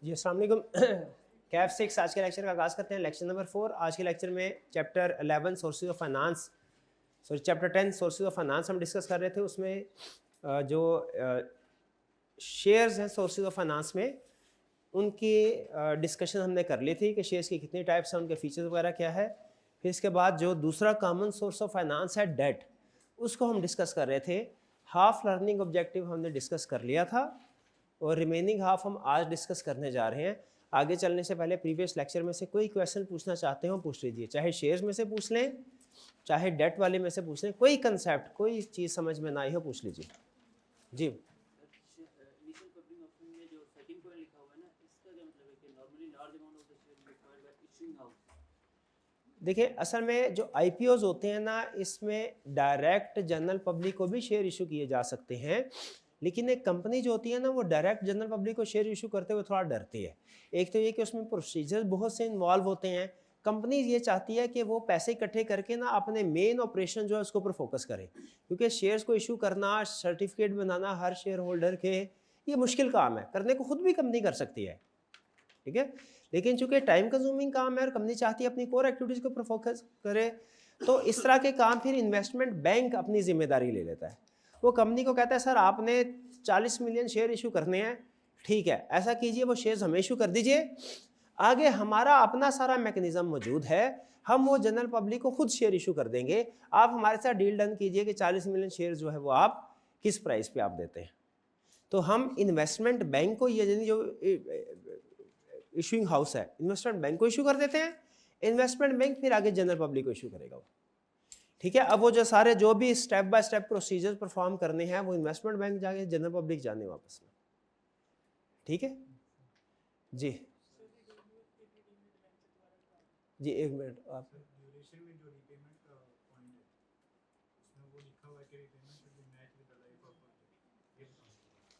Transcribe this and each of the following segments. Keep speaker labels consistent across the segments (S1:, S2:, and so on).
S1: जी अस्सलाम वालेकुम। कैफ 6 आज के लेक्चर का आगाज़ करते हैं। Lecture number 4। आज के लेक्चर में chapter 11 sources of finance, sorry chapter 10 sources of finance हम डिस्कस कर रहे थे। उसमें जो शेयर्स हैं सोर्सेज ऑफ फाइनेंस में, उनकी डिस्कशन हमने कर ली थी कि शेयर्स की कितनी टाइप्स हैं, उनके फीचर्स वगैरह क्या है। फिर इसके बाद जो दूसरा कॉमन सोर्स ऑफ फाइनेंस है डेट, उसको हम डिस्कस कर रहे थे। हाफ लर्निंग ऑब्जेक्टिव हमने डिस्कस कर लिया था और रिमेनिंग हाफ हम आज डिस्कस करने जा रहे हैं। आगे चलने से पहले प्रीवियस लेक्चर में से कोई क्वेश्चन पूछना चाहते हो पूछ लीजिए, चाहे शेयर्स में से पूछ लें, चाहे डेट वाले में से पूछ लें। कोई कंसेप्ट, कोई चीज़ समझ में ना आई हो पूछ लीजिए। जी देखिए, असल में जो IPOs होते हैं ना, इसमें डायरेक्ट जनरल पब्लिक को भी शेयर इशू किए जा सकते हैं, लेकिन एक कंपनी जो होती है ना, वो डायरेक्ट जनरल पब्लिक को शेयर इशू करते हुए थोड़ा डरती है। एक तो ये कि उसमें प्रोसीजर्स बहुत से इन्वॉल्व होते हैं। कंपनी ये चाहती है कि वो पैसे इकट्ठे करके ना अपने मेन ऑपरेशन जो है उसके ऊपर फोकस करें, क्योंकि शेयर्स को इशू करना, सर्टिफिकेट बनाना हर शेयर होल्डर के, ये मुश्किल काम है, करने को खुद भी कंपनी कर सकती है, ठीक है। लेकिन चूंकि टाइम कंज्यूमिंग काम है और कंपनी चाहती है अपनी कोर एक्टिविटीज़ के ऊपर फोकस करे, तो इस तरह के काम फिर इन्वेस्टमेंट बैंक अपनी जिम्मेदारी ले लेता है। वो कंपनी को कहता है सर आपने 40 मिलियन शेयर इशू करने हैं, ठीक है ऐसा कीजिए, वो शेयर्स हमें इशू कर दीजिए, आगे हमारा अपना सारा मैकेनिज्म मौजूद है, हम वो जनरल पब्लिक को खुद शेयर इशू कर देंगे, आप हमारे साथ डील डन कीजिए कि 40 मिलियन शेयर जो है वो आप किस प्राइस पे आप देते हैं। तो हम इन्वेस्टमेंट बैंक को, ये जो इशूइंग हाउस है, इन्वेस्टमेंट बैंक को इशू कर देते हैं, इन्वेस्टमेंट बैंक फिर आगे जनरल पब्लिक को इशू करेगा वो, ठीक है। अब वो जो सारे जो भी step by step procedure perform करने हैं, वो इन्वेस्टमेंट बैंक जाके जनरल पब्लिक जाने वापस में, ठीक है जी। जी एक मिनट, आप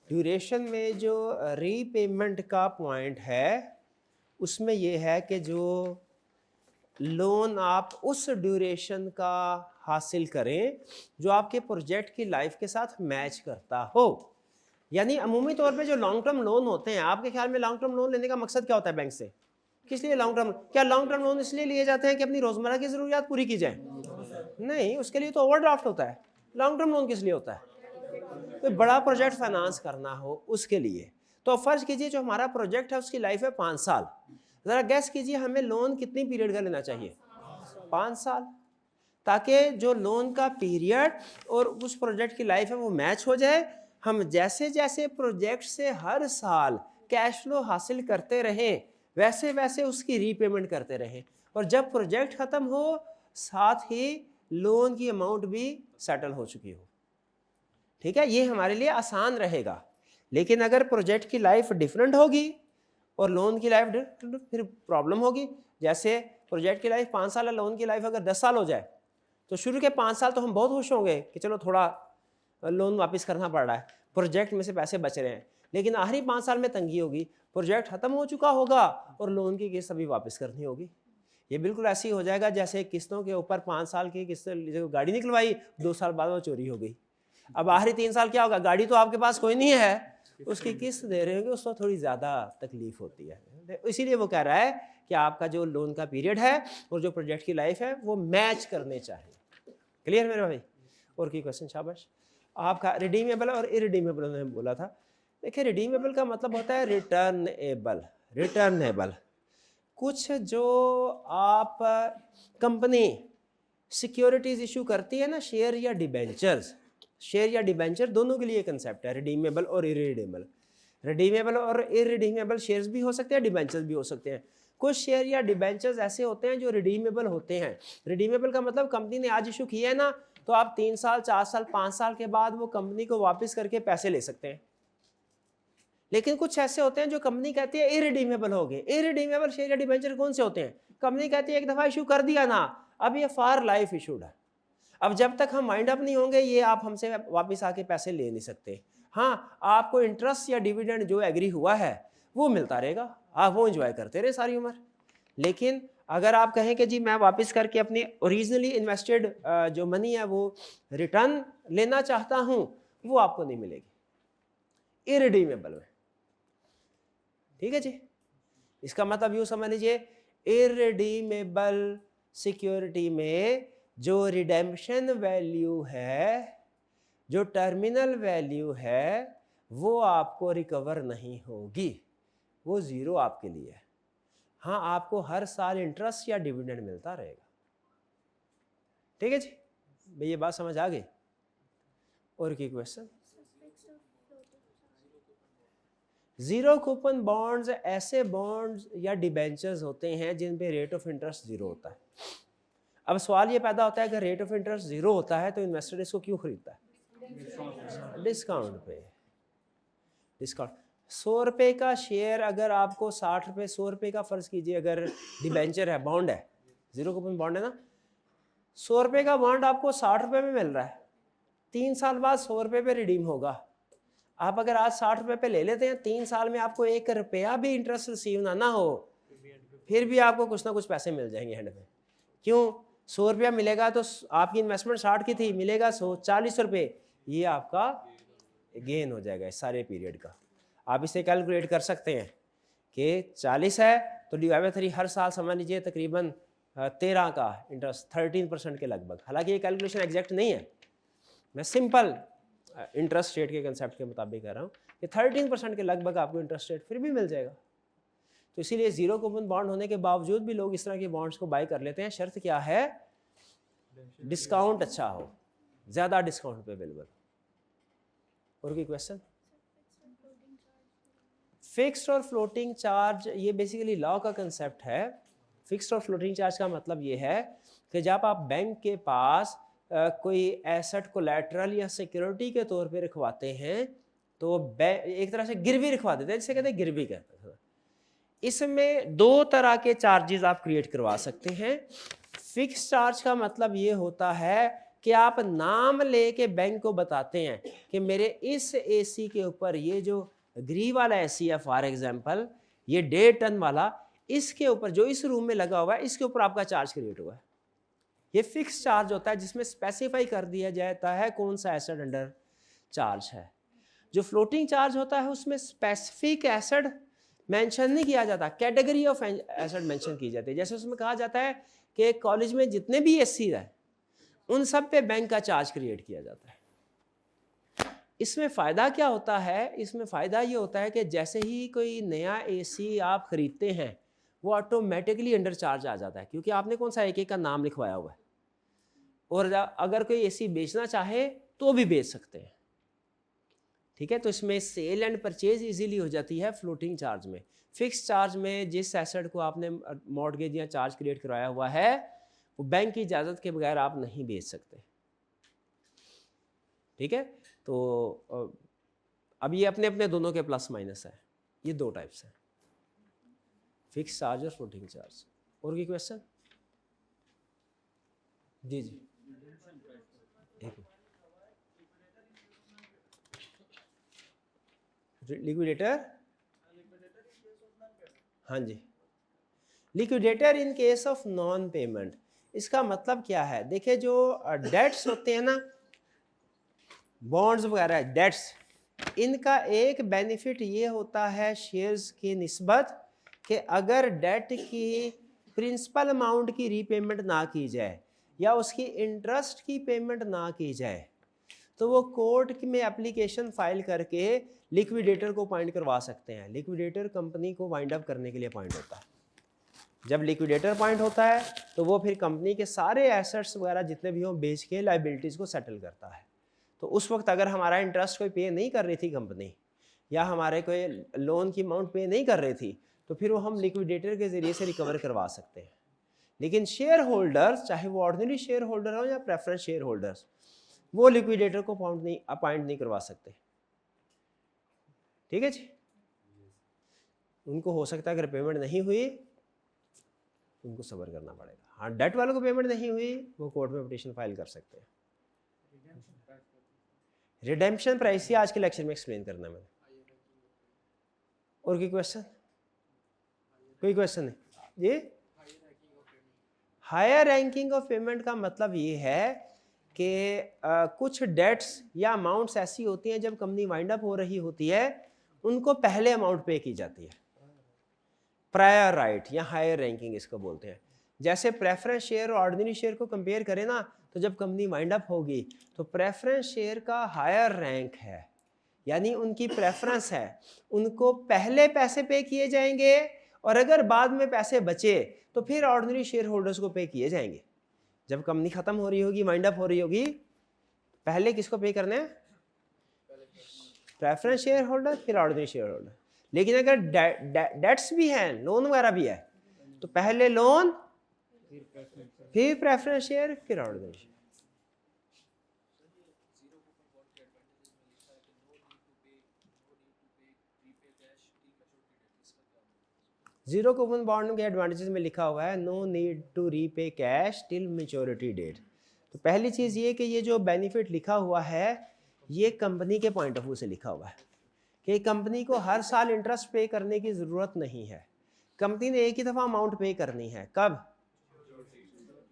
S1: ड्यूरेशन में जो रीपेमेंट का पॉइंट है, उसमें यह है कि जो लोन आप उस ड्यूरेशन का हासिल करें जो आपके प्रोजेक्ट की लाइफ के साथ मैच करता हो। यानी अमूमी तौर पे जो लॉन्ग टर्म लोन होते हैं, आपके ख्याल में लॉन्ग टर्म लोन लेने का मकसद क्या होता है बैंक से? किस लिए लॉन्ग टर्म? क्या लॉन्ग टर्म लोन इसलिए लिए जाते हैं कि अपनी रोजमर्रा की जरूरियात पूरी की जाए? नहीं, उसके लिए तो ओवरड्राफ्ट होता है। लॉन्ग टर्म लोन किस लिए होता है? कोई बड़ा प्रोजेक्ट फाइनेंस करना हो उसके लिए। तो फर्ज कीजिए जो हमारा प्रोजेक्ट है उसकी लाइफ है 5 साल, जरा गैस कीजिए हमें लोन कितनी पीरियड का लेना चाहिए? 5 साल, ताकि जो लोन का पीरियड और उस प्रोजेक्ट की लाइफ है वो मैच हो जाए। हम जैसे जैसे प्रोजेक्ट से हर साल कैश फ्लो हासिल करते रहें, वैसे वैसे उसकी रीपेमेंट करते रहें, और जब प्रोजेक्ट ख़त्म हो साथ ही लोन की अमाउंट भी सेटल हो चुकी हो, ठीक है। ये हमारे लिए आसान रहेगा। लेकिन अगर प्रोजेक्ट की लाइफ डिफरेंट होगी और लोन की लाइफ डिफरेंट, फिर प्रॉब्लम होगी। जैसे प्रोजेक्ट की लाइफ 5 साल है, लोन की लाइफ अगर 10 साल हो जाए, तो शुरू के 5 साल तो हम बहुत खुश होंगे कि चलो थोड़ा लोन वापस करना पड़ रहा है, प्रोजेक्ट में से पैसे बच रहे हैं। लेकिन आखिरी 5 साल में तंगी होगी, प्रोजेक्ट खत्म हो चुका होगा और लोन की किस्त अभी वापस करनी होगी। ये बिल्कुल ऐसे ही हो जाएगा जैसे किस्तों के ऊपर 5 साल की किस्त, गाड़ी निकलवाई, 2 साल बाद वो चोरी हो गई। अब आखिरी 3 साल क्या होगा? गाड़ी तो आपके पास कोई नहीं है, उसकी किस्त दे रहे होंगे, उसको थोड़ी ज़्यादा तकलीफ होती है। इसीलिए वो कह रहा है कि आपका जो लोन का पीरियड है और जो प्रोजेक्ट की लाइफ है वो मैच करने चाहिए। क्लियर मेरे भाई? और की क्वेश्चन? शाबाश। आपका रिडीमेबल और इरिडीमेबल ने बोला था। देखिए, रिडीमेबल का मतलब होता है रिटर्नेबल। रिटर्नेबल कुछ जो आप कंपनी सिक्योरिटीज इशू करती है ना, शेयर या डिबेंचर्स, शेयर या डिबेंचर दोनों के लिए कंसेप्ट है रिडीमेबल और इरिडीमेबल। रिडीमेबल और इरिडीमेबल शेयर्स भी हो सकते हैं, डिबेंचर्स भी हो सकते हैं। कुछ शेयर या डिबेंचर्स ऐसे होते हैं जो रिडीमेबल होते हैं। रिडीमेबल का मतलब कंपनी ने आज इशू किया है ना, तो आप 3 साल 4 साल 5 साल के बाद वो कंपनी को वापस करके पैसे ले सकते हैं। लेकिन कुछ ऐसे होते हैं जो कंपनी कहती है इरिडीमेबल हो गए। इरिडीमेबल शेयर या डिबेंचर कौन से होते हैं? कंपनी कहती है एक दफा इशू कर दिया ना, अब ये फॉर लाइफ इशूड है, अब जब तक हम वाइंड अप नहीं होंगे ये आप हमसे वापस आके पैसे ले नहीं सकते। हाँ, आपको इंटरेस्ट या डिविडेंड जो एग्री हुआ है वो मिलता रहेगा, आप वो एंजॉय करते रहे सारी उम्र। लेकिन अगर आप कहें कि जी मैं वापस करके अपनी ओरिजिनली इन्वेस्टेड जो मनी है वो रिटर्न लेना चाहता हूं, वो आपको नहीं मिलेगी इरिडीमेबल में, ठीक है जी। इसका मतलब यूँ समझ लीजिए, इररिडीमेबल सिक्योरिटी में जो रिडेम्पशन वैल्यू है, जो टर्मिनल वैल्यू है, वो आपको रिकवर नहीं होगी, वो ज़ीरो आपके लिए है। हाँ, आपको हर साल इंटरेस्ट या डिविडेंड मिलता रहेगा। ठीक है जी, भाई ये बात समझ आ गई? और की क्वेश्चन? जीरो कूपन बॉन्ड्स ऐसे बॉन्ड्स या डिबेंचर्स होते हैं जिन पे रेट ऑफ इंटरेस्ट जीरो होता है। अब सवाल ये पैदा होता है कि रेट ऑफ इंटरेस्ट जीरो होता है तो इन्वेस्टर इसको क्यों खरीदता है? डिस्काउंट पे। डिस्काउंट 100 रुपये का शेयर अगर आपको 60 रुपये, 100 रुपये का फर्ज कीजिए अगर डिबेंचर है, बॉन्ड है, जीरो कूपन बॉन्ड है ना, 100 रुपये का बॉन्ड आपको 60 रुपये में मिल रहा है, 3 साल बाद 100 रुपये पे रिडीम होगा। आप अगर आज 60 रुपये पे ले लेते हैं, 3 साल में आपको 1 रुपया भी इंटरेस्ट रिसीव ना हो, फिर भी आपको कुछ ना कुछ पैसे मिल जाएंगे हैंड में। क्यों? 100 रुपया मिलेगा तो आपकी इन्वेस्टमेंट 60 की थी, मिलेगा 140 रुपये, ये आपका गेन हो जाएगा इस सारे पीरियड का। आप इसे कैलकुलेट कर सकते हैं कि 40 है तो डिवाइड 3, हर साल समझ लीजिए तकरीबन 13 का इंटरेस्ट, 13% के लगभग। हालांकि ये कैलकुलेशन एग्जैक्ट नहीं है, मैं सिंपल इंटरेस्ट रेट के कंसेप्ट के मुताबिक कह रहा हूँ कि 13% के लगभग आपको इंटरेस्ट रेट फिर भी मिल जाएगा। तो इसीलिए जीरो कूपन बॉन्ड होने के बावजूद भी लोग इस तरह के बॉन्ड्स को बाय कर लेते हैं। शर्त क्या है? डिस्काउंट अच्छा हो, ज़्यादा डिस्काउंट पे अवेलेबल। और कोई क्वेश्चन? फिक्स्ड और फ्लोटिंग चार्ज, ये बेसिकली लॉ का कंसेप्ट है। फिक्स्ड और फ्लोटिंग चार्ज का मतलब ये है कि जब आप बैंक के पास कोई एसेट कोलैटरल या सिक्योरिटी के तौर पे रखवाते हैं तो एक तरह से गिरवी रखवा देते हैं, जिसे कहते हैं गिरवी कहते हैं। इसमें 2 तरह के चार्जेस आप क्रिएट करवा सकते हैं। फिक्स चार्ज का मतलब ये होता है कि आप नाम लेके बैंक को बताते हैं कि मेरे इस एसी के ऊपर, ये जो ग्री वाला एसी है फॉर एग्जांपल, ये 1.5 टन वाला, इसके ऊपर जो इस रूम में लगा हुआ है, इसके ऊपर आपका चार्ज क्रिएट हुआ है। ये फिक्स चार्ज होता है जिसमें स्पेसिफाई कर दिया जाता है कौन सा एसेट अंडर चार्ज है। जो फ्लोटिंग चार्ज होता है उसमें स्पेसिफिक एसेट मेंशन नहीं किया जाता, कैटेगरी ऑफ एसेट मेंशन की जाती है। जैसे उसमें कहा जाता है कि कॉलेज में जितने भी एसी है उन सब पे बैंक का चार्ज क्रिएट किया जाता है। इसमें फ़ायदा क्या होता है? इसमें फ़ायदा ये होता है कि जैसे ही कोई नया एसी आप ख़रीदते हैं वो ऑटोमेटिकली अंडर चार्ज आ जाता है, क्योंकि आपने कौन सा एक का नाम लिखवाया हुआ है। और अगर कोई एसी बेचना चाहे तो भी बेच सकते हैं। ठीक है, तो इसमें सेल एंड परचेज इजीली हो जाती है फ्लोटिंग चार्ज में। फिक्स चार्ज में जिस एसेट को आपने मॉर्गेज या चार्ज क्रिएट करवाया हुआ है वो बैंक की इजाज़त के बगैर आप नहीं बेच सकते। ठीक है, तो अब ये अपने अपने दोनों के प्लस माइनस है। ये 2 टाइप्स हैं, फिक्स चार्ज और फ्लोटिंग चार्ज। और कोई क्वेश्चन? जी जी, लिक्विडेटर, हाँ जी, liquidator in case of non payment. इसका मतलब क्या है? देखिए, जो डेट्स होते हैं ना, बॉन्ड्स वगैरह डेट्स, इनका एक बेनिफिट ये होता है शेयर्स की निस्बत कि अगर डेट की प्रिंसिपल अमाउंट की रीपेमेंट ना की जाए या उसकी इंटरेस्ट की पेमेंट ना की जाए तो वो कोर्ट में एप्लीकेशन फाइल करके लिक्विडेटर को अपॉइंट करवा सकते हैं। लिक्विडेटर कंपनी को वाइंड अप करने के लिए अपॉइंट होता है। जब लिक्विडेटर अपॉइंट होता है तो वो फिर कंपनी के सारे एसेट्स वगैरह जितने भी हों बेच के लाइबिलिटीज़ को सेटल करता है। तो उस वक्त अगर हमारा इंटरेस्ट कोई पे नहीं कर रही थी कंपनी, या हमारे कोई लोन की अमाउंट पे नहीं कर रही थी, तो फिर वो हम लिक्विडेटर के ज़रिए से रिकवर करवा सकते हैं। लेकिन शेयर होल्डर्स, चाहे वो ऑर्डिनरी शेयर होल्डर हो या प्रेफरेंस शेयर होल्डर्स, वो लिक्विडेटर को अपॉइंट नहीं करवा सकते। ठीक है जी, उनको हो सकता है अगर पेमेंट नहीं हुई उनको सब्र करना पड़ेगा। हाँ, डेट वालों को पेमेंट नहीं हुई वो कोर्ट में पिटीशन फाइल कर सकते हैं। रिडेम्पशन प्राइस ही आज के लेक्चर में एक्सप्लेन करना है मैंने। और कोई क्वेश्चन? कोई क्वेश्चन नहीं? ये हायर रैंकिंग ऑफ पेमेंट का मतलब ये है कि कुछ डेट्स या अमाउंट्स ऐसी होती हैं जब कंपनी वाइंड अप हो रही होती है उनको पहले अमाउंट पे की जाती है। प्रायर राइट या हायर रैंकिंग इसको बोलते हैं। जैसे प्रेफरेंस शेयर और ऑर्डिनरी शेयर को कंपेयर करें ना, तो जब कंपनी वाइंड अप होगी तो प्रेफरेंस शेयर का हायर रैंक है, यानी उनकी प्रेफरेंस है, उनको पहले पैसे पे किए जाएंगे और अगर बाद में पैसे बचे तो फिर ऑर्डिनरी शेयर होल्डर्स को पे किए जाएंगे। जब कंपनी खत्म हो रही होगी, वाइंड अप हो रही होगी, पहले किसको पे करने हैं? प्रेफरेंस शेयर होल्डर, फिर ऑर्डिनरी शेयर होल्डर। लेकिन अगर डेट्स भी हैं, लोन वगैरह भी है, तो पहले लोन, फिर प्रेफरेंस शेयर, फिर ordinary share. Zero coupon bond के एडवांटेजेस में लिखा हुआ है no need to repay cash till maturity date. तो पहली चीज़ ये कि ये जो बेनिफिट लिखा हुआ है ये कंपनी के पॉइंट ऑफ व्यू से लिखा हुआ है कि कंपनी को हर साल इंटरेस्ट पे करने की ज़रूरत नहीं है। कंपनी ने एक ही दफ़ा अमाउंट पे करनी है, कब?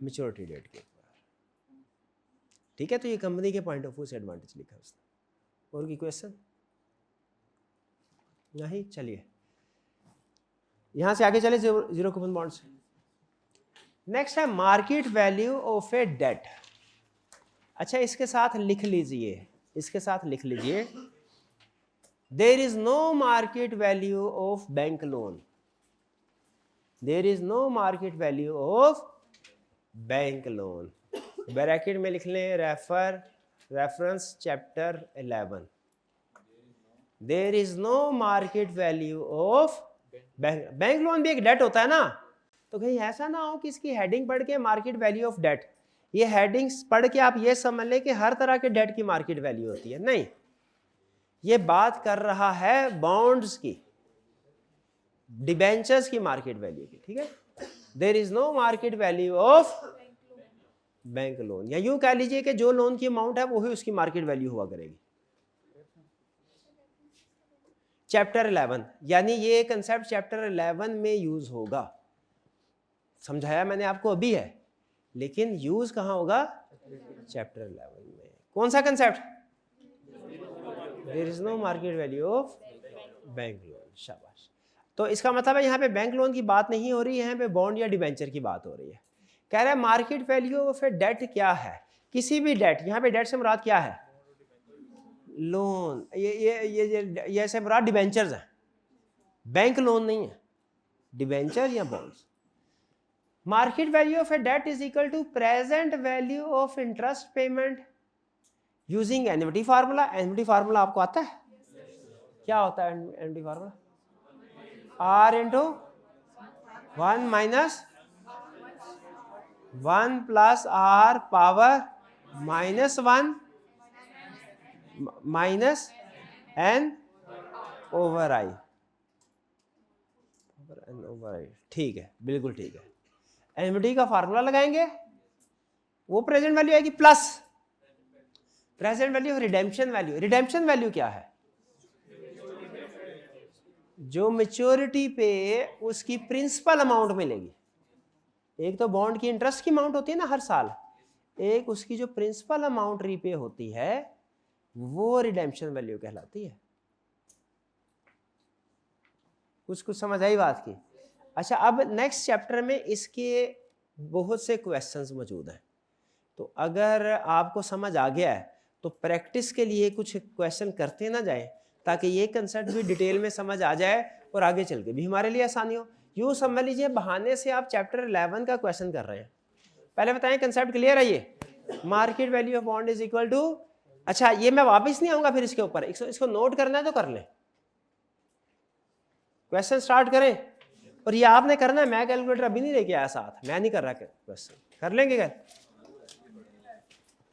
S1: मैच्योरिटी डेट के ऊपर। ठीक है, तो ये कंपनी के पॉइंट ऑफ व्यू से एडवांटेज लिखा है उसने। और की क्वेश्चन नहीं? चलिए यहां से आगे चले जीरो कूपन बॉन्ड से। नेक्स्ट है market value of a debt. अच्छा, इसके साथ लिख लीजिए, इसके साथ लिख लीजिए, there is no market value of bank loan. There is no market value of bank loan. Bracket में लिख लें reference chapter 11। There is no market value of bank loan भी एक डेट होता है ना, तो कहीं ऐसा ना हो कि इसकी हेडिंग पढ़ के मार्केट वैल्यू ऑफ डेट, ये हेडिंग्स पढ़ के आप ये समझ लें कि हर तरह के डेट की मार्केट वैल्यू होती है। नहीं, ये बात कर रहा है बॉन्ड्स की, डिबेंचर्स की मार्केट वैल्यू की। ठीक है, there is no market value of bank loan, या यूं कह लीजिए कि जो लोन की अमाउंट है वही उसकी मार्केट वैल्यू हुआ करेगी। चैप्टर 11, यानी ये कंसेप्ट चैप्टर 11 में यूज होगा। समझाया मैंने आपको अभी है, लेकिन यूज कहाँ होगा? चैप्टर 11 में। कौन सा concept? There is no market value of bank loan. शाबाश। तो इसका मतलब है यहाँ पे बैंक लोन की बात नहीं हो रही है, यहाँ पे बॉन्ड या डिबेंचर की बात हो रही है। कह रहा है market value of a debt क्या है? किसी भी डेट, यहाँ पे डेट से मुराद क्या है? लोन। ये से मुराद डिबेंचर्स हैं, बैंक लोन नहीं है, डिबेंचर या bonds. Market value of a debt is equal to present value of interest payment using annuity formula. Annuity formula आपको आता है? क्या होता है annuity formula? R into 1 minus 1 plus R power -1 minus N over I. ठीक है, बिल्कुल ठीक है। एन्युटी का फार्मूला लगाएंगे, वो प्रेजेंट वैल्यू आएगी plus present value redemption value. Redemption value क्या है? जो मैच्योरिटी पे उसकी प्रिंसिपल अमाउंट मिलेगी। एक तो बॉन्ड की इंटरेस्ट की अमाउंट होती है ना हर साल, एक उसकी जो प्रिंसिपल अमाउंट रीपे होती है वो रिडेम्पशन वैल्यू कहलाती है। कुछ समझ आई बात की? अच्छा, अब नेक्स्ट चैप्टर में इसके बहुत से क्वेश्चंस मौजूद हैं, तो अगर आपको समझ आ गया है तो प्रैक्टिस के लिए कुछ क्वेश्चन करते ना जाएं, ताकि ये कंसेप्ट भी डिटेल में समझ आ जाए और आगे चल के भी हमारे लिए आसानी हो। यूँ समझ लीजिए बहाने से आप चैप्टर 11 का क्वेश्चन कर रहे हैं। पहले बताएं कंसेप्ट क्लियर है? ये market value of bond is equal to, अच्छा ये मैं वापस नहीं आऊंगा फिर इसके ऊपर, इसको नोट करना है तो कर लें। क्वेश्चन स्टार्ट करें, और ये आपने करना है। मैं कैलकुलेटर अभी नहीं लेके आया साथ, मैं नहीं कर रहा क्वेश्चन। कर लेंगे क्या?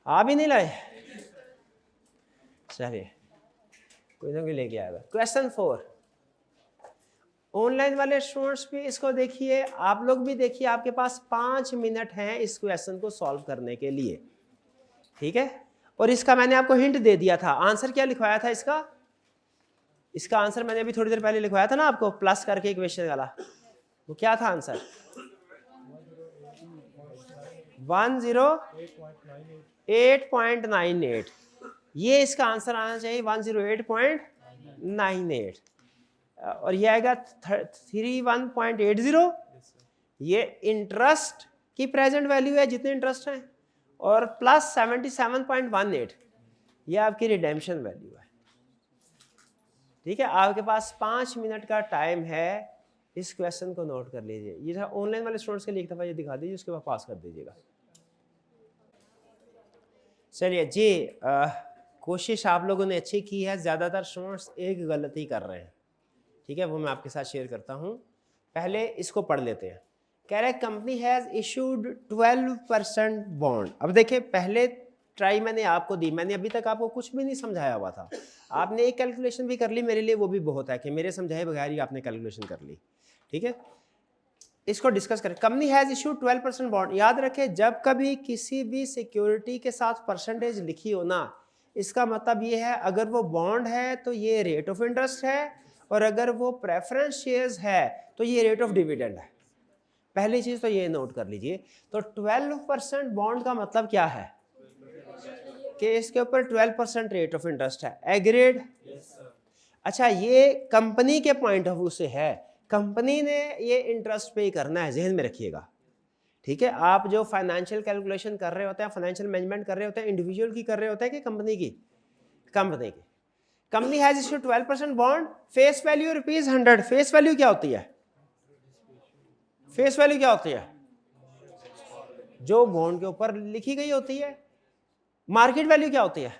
S1: आप ही नहीं लाए? चलिए कोई ना कोई लेके आएगा। क्वेश्चन 4, ऑनलाइन वाले स्टूडेंट्स भी इसको देखिए, आप लोग भी देखिए। आपके पास 5 मिनट हैं इस क्वेश्चन को सॉल्व करने के लिए, ठीक है? और इसका मैंने आपको हिंट दे दिया था। आंसर क्या लिखवाया था इसका? इसका आंसर मैंने अभी थोड़ी देर पहले लिखवाया था ना आपको, प्लस करके इक्वेशन वाला। वो क्या था आंसर? 108.98। ये इसका आंसर आना चाहिए 108.98। और ये आएगा 31.80, ये इंटरेस्ट की प्रेजेंट वैल्यू है जितने इंटरेस्ट हैं, और प्लस 77.18 ये आपकी रिडेम्पशन वैल्यू है। ठीक है, आपके पास 5 मिनट का टाइम है, इस क्वेश्चन को नोट कर लीजिए। ये ऑनलाइन वाले स्टूडेंट्स के लिए एक दफ़ा ये दिखा दीजिए, उसके बाद पास कर दीजिएगा। चलिए जी, कोशिश आप लोगों ने अच्छी की है, ज़्यादातर स्टूडेंट्स एक गलती कर रहे हैं। ठीक है, वो मैं आपके साथ शेयर करता हूँ। पहले इसको पढ़ लेते हैं। कह रहे कंपनी हैज़ इशूड 12% बॉन्ड। अब देखिए, पहले ट्राई मैंने आपको दी, मैंने अभी तक आपको कुछ भी नहीं समझाया हुआ था, आपने एक कैलकुलेशन भी कर ली, मेरे लिए वो भी बहुत है कि मेरे समझाए बगैर ही आपने कैलकुलेशन कर ली। ठीक है, इसको डिस्कस करें। Company has issued 12% bond. याद रखें, जब कभी किसी भी सिक्योरिटी के साथ परसेंटेज लिखी हो ना, इसका मतलब ये है अगर वो बॉन्ड है तो ये रेट ऑफ इंटरेस्ट है, और अगर वो प्रेफरेंस शेयर्स है तो ये रेट ऑफ डिविडेंड है। पहली चीज तो ये नोट कर लीजिए। तो 12% बॉन्ड का मतलब क्या है कि इसके ऊपर 12% रेट ऑफ इंटरेस्ट है। एग्रीड? अच्छा, ये कंपनी के पॉइंट ऑफ व्यू से है, कंपनी ने ये इंटरेस्ट पे करना है, जहन में रखिएगा। ठीक है, आप जो फाइनेंशियल कैलकुलेशन कर रहे होते हैं, फाइनेंशियल मैनेजमेंट कर रहे होते हैं, इंडिविजुअल की कर रहे होते हैं कि कंपनी की? कंपनी की। Company has issued 12% bond, face value ₹100। Face value क्या होती है? फेस वैल्यू क्या होती है? जो बॉन्ड के ऊपर लिखी गई होती है। मार्केट वैल्यू क्या होती है?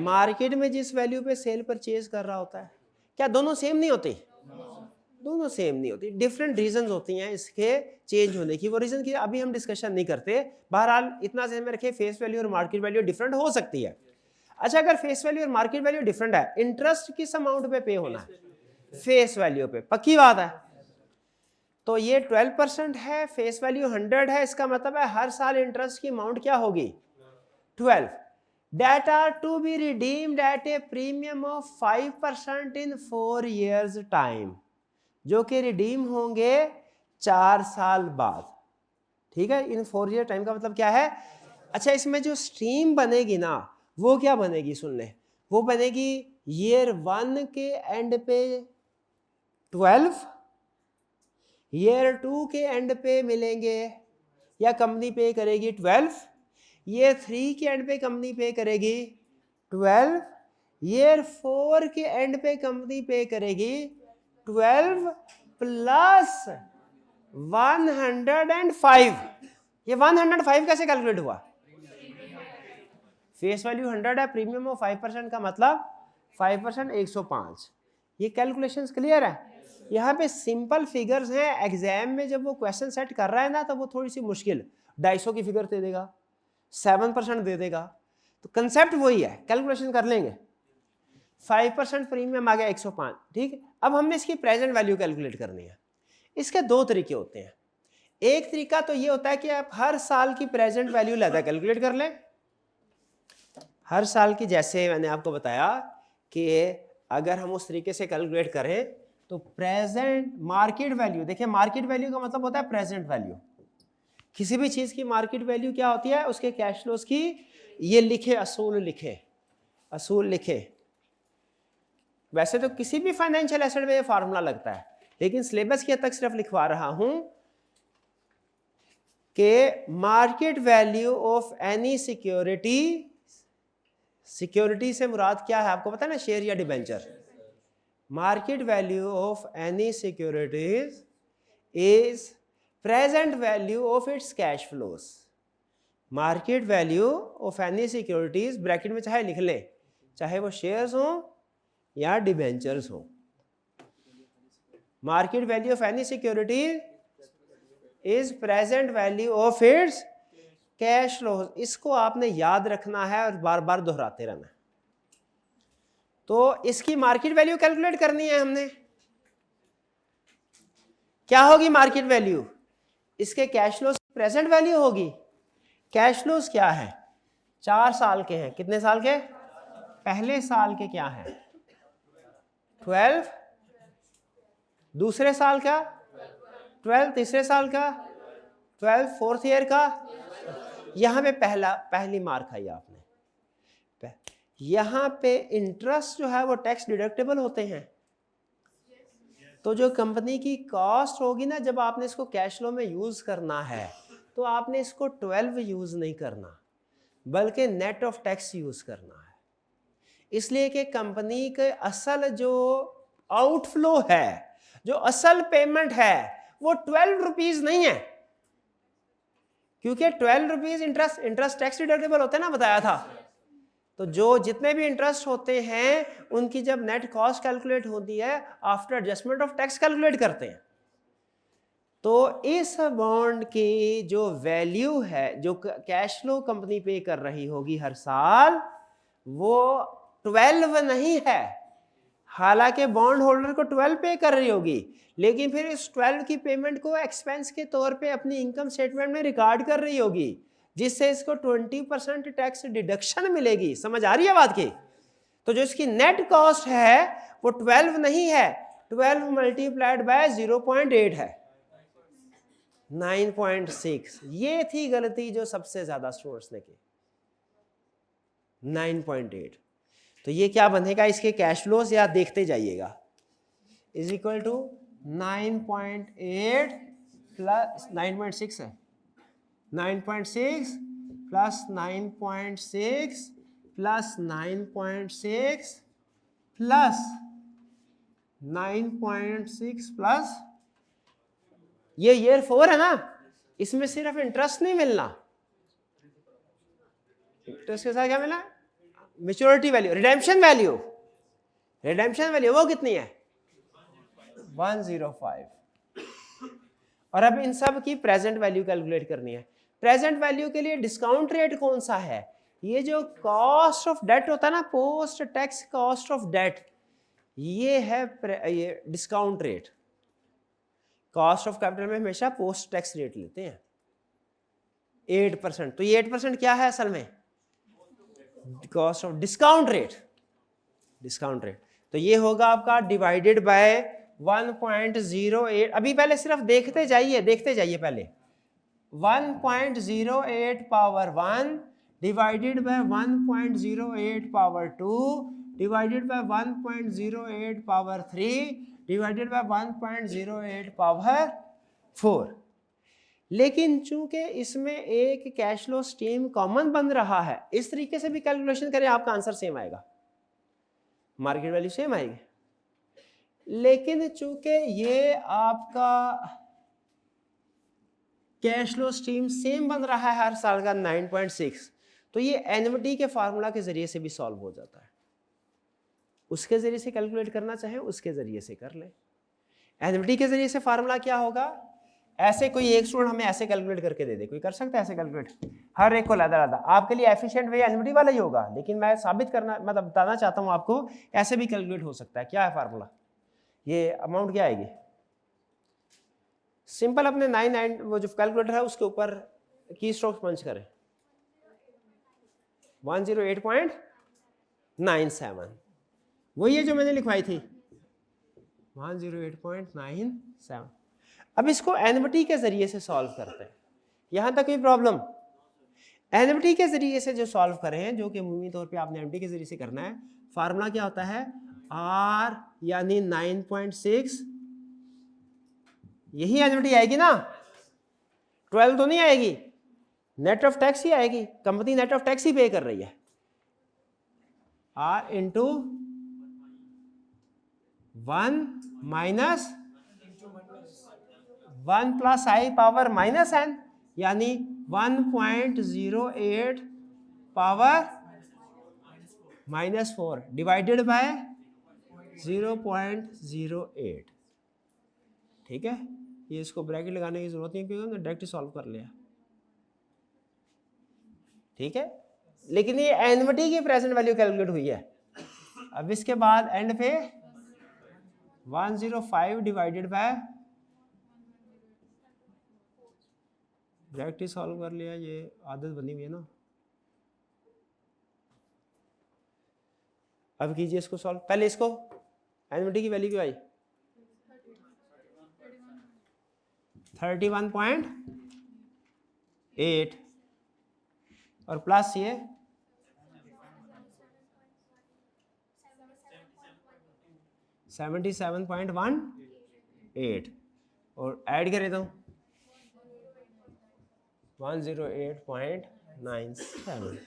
S1: मार्केट में जिस वैल्यू पे सेल परचेज कर रहा होता है। क्या दोनों सेम नहीं होती? दोनों सेम नहीं होती, डिफरेंट रीजंस होती हैं इसके चेंज होने की। वो रीजन की अभी हम डिस्कशन नहीं करते। बहरहाल इतना ध्यान में रखें, फेस वैल्यू और मार्केट वैल्यू डिफरेंट हो सकती है। अच्छा, अगर फेस वैल्यू और मार्केट वैल्यू डिफरेंट है, इंटरेस्ट किस अमाउंट पे पे होना है? फेस वैल्यू पे, पक्की बात है। तो ये 12% है, फेस वैल्यू 100 है, इसका मतलब है हर साल इंटरेस्ट की अमाउंट क्या होगी? 12। That are to be redeemed at a premium of 5% in 4 years time, जो कि रिडीम होंगे 4 साल बाद। ठीक है, इन 4 ईयर टाइम का मतलब क्या है? अच्छा, इसमें जो स्ट्रीम बनेगी ना, वो क्या बनेगी? सुन ले, वो बनेगी ईयर 1 के एंड पे 12, ईयर 2 के एंड पे मिलेंगे या कंपनी पे करेगी 12, ईयर 3 के एंड पे कंपनी पे करेगी 12, ईयर 4 के एंड पे कंपनी पे करेगी 12 प्लस 105। ये 105 कैसे कैलकुलेट हुआ? फेस वैल्यू 100 है, प्रीमियम ऑफ 5% का मतलब 5% 105। ये कैलकुलेशंस क्लियर है? यहाँ पे सिंपल फिगर्स हैं। एग्जाम में जब वो क्वेश्चन सेट कर रहा है ना, तो वो थोड़ी सी मुश्किल 250 की फिगर दे देगा, 7% दे देगा। तो कंसेप्ट वही है, कैलकुलेशन कर लेंगे। 5% प्रीमियम आ गया 105। ठीक है, अब हमने इसकी प्रेजेंट वैल्यू कैलकुलेट करनी है। इसके दो तरीके होते हैं। एक तरीका तो ये होता है कि आप हर साल की प्रेजेंट वैल्यू लेता कैलकुलेट कर लें। हर साल की, जैसे मैंने आपको बताया कि अगर हम उस तरीके से कैलकुलेट करें तो प्रेजेंट मार्केट वैल्यू, देखिए मार्केट वैल्यू का मतलब होता है प्रेजेंट वैल्यू। किसी भी चीज की मार्केट वैल्यू क्या होती है? उसके कैश फ्लोज की, ये लिखे असूल लिखे, असूल लिखे। वैसे तो किसी भी फाइनेंशियल एसेट में ये फार्मूला लगता है, लेकिन सिलेबस की हद तक सिर्फ लिखवा रहा हूं कि market value of any security, security से मुराद क्या है आपको पता है ना? शेयर या debenture. Market value of any securities is present value of its cash flows. Market value of any securities, bracket में चाहे लिख लें, चाहे वो शेयर्स हो या डिबेंचर्स हो। Market value of any security is present value of its cash flows. इसको आपने याद रखना है और बार बार दोहराते रहना है। तो इसकी मार्केट वैल्यू कैलकुलेट करनी है हमने। क्या होगी मार्केट वैल्यू? इसके कैश फ्लोज की प्रेजेंट वैल्यू होगी। कैश फ्लोज क्या है? 4 साल के हैं। कितने साल के? पहले साल के क्या है? 12। दूसरे साल का 12। तीसरे साल का 12। फोर्थ ईयर का, यहां पे पहली मार्क आई आपने। यहां पे इंटरेस्ट जो है वो टैक्स डिडक्टेबल होते हैं। तो जो कंपनी की कॉस्ट होगी ना, जब आपने इसको कैश फ्लो में यूज करना है तो आपने इसको 12 यूज नहीं करना, बल्कि नेट ऑफ टैक्स यूज करना है। इसलिए कि कंपनी के असल जो आउटफ्लो है, जो असल पेमेंट है, वो 12 रुपीज नहीं है, क्योंकि 12 रुपीज इंटरेस्ट टैक्स डिडक्टेबल होता है ना, बताया था। तो जो जितने भी इंटरेस्ट होते हैं उनकी जब नेट कॉस्ट कैलकुलेट होती है after adjustment of tax calculate करते हैं। तो इस बॉन्ड की जो वैल्यू है, जो कैश फ्लो कंपनी पे कर रही होगी हर साल, वो 12 नहीं है। हालांकि बॉन्ड होल्डर को 12 पे कर रही होगी, लेकिन फिर इस 12 की पेमेंट को एक्सपेंस के तौर पे अपनी इनकम स्टेटमेंट में रिकॉर्ड कर रही होगी, जिससे इसको 20% टैक्स डिडक्शन मिलेगी। समझ आ रही है बात की? तो जो इसकी नेट कॉस्ट है वो 12 नहीं है, 12 मल्टीप्लाइड बाय 0.8 है, 9.6। ये थी गलती जो सबसे ज्यादा स्टूडेंट्स ने की, 9.8। तो ये क्या बनेगा इसके कैश फ्लोस, या देखते जाइएगा, इज इक्वल टू 9.8 प्लस 9.6 है, 9.6 प्लस 9.6 प्लस 9.6 प्लस 9.6 प्लस ये ईयर 4 है ना, इसमें सिर्फ इंटरेस्ट नहीं मिलना, इंटरेस्ट के साथ क्या मिला, maturity value, redemption value. Redemption value वो कितनी है, 105। और अब इन सब की प्रेजेंट वैल्यू कैलकुलेट करनी है। प्रेजेंट वैल्यू के लिए डिस्काउंट रेट कौन सा है, ये जो कॉस्ट ऑफ डेट होता है ना, post tax cost of debt, ये है ये discount rate. Cost of capital में हमेशा पोस्ट टैक्स रेट लेते हैं 8%। तो ये 8% क्या है असल में, cost of discount rate, discount rate. तो ये होगा आपका डिवाइडेड बाय 1.08। अभी पहले सिर्फ देखते जाइए पहले, 1.08 power 1 divided by 1.08 power 2 divided by 1.08 power 3 divided by 1.08 power 4। लेकिन चूंकि इसमें एक कैश फ्लो स्ट्रीम कॉमन बन रहा है, इस तरीके से भी कैलकुलेशन करें आपका आंसर सेम आएगा, मार्केट वैल्यू सेम आएगी। लेकिन चूंकि ये आपका कैश फ्लो स्ट्रीम सेम बन रहा है हर साल का 9.6, तो ये एनएमटी के फार्मूला के जरिए से भी सॉल्व हो जाता है। उसके जरिए से कैलकुलेट करना चाहे उसके जरिए से कर ले। एनएमटी के जरिए से फार्मूला क्या होगा, ऐसे कोई एक स्टूडेंट हमें ऐसे कैलकुलेट करके दे दे, कोई कर सकता है ऐसे कैलकुलेट, हर एक को अलग-अलग। आपके लिए एफिशिएंट वे एनएमटी वाला ही होगा, लेकिन मैं साबित करना, मतलब बताना चाहता हूं आपको, ऐसे भी कैलकुलेट हो सकता है। क्या है फार्मूला, ये अमाउंट क्या आएगी, सिंपल अपने 99 वो जो कैलकुलेटर है उसके ऊपर की स्ट्रोक पंच करें, 108.97, वही है जो मैंने लिखवाई थी, 108.97। अब इसको एनएमटी के जरिए से सॉल्व करते हैं। यहां तक कोई प्रॉब्लम? एनएमटी के जरिए से जो सॉल्व करें, जो कि अमूमी तौर पे आपने एनएमटी के जरिए से करना है, फार्मूला क्या होता है, आर यानी 9.6, यही एनएमटी आएगी ना, 12 तो नहीं आएगी, नेट ऑफ टैक्स ही आएगी, कंपनी नेट ऑफ टैक्स ही पे कर रही है, R into 1 minus 1 plus I power minus N, यानी 1.08 पावर -4 डिवाइडेड बाय 0.08। ठीक है, ये इसको ब्रैकेट लगाने की जरूरत नहीं क्योंकि हमने डायरेक्ट सॉल्व कर लिया। ठीक है, लेकिन ये एनएमटी की प्रेजेंट वैल्यू कैलकुलेट हुई है। अब इसके बाद एंड पे 105 divided by, direct he solve कर लिया, ये आदत बनी हुई है ना। अब कीजिए इसको सॉल्व, पहले इसको एनएमटी की वैल्यू क्या आई, 31.8 और प्लस ये 77.1 108 और ऐड करें तो 108.97।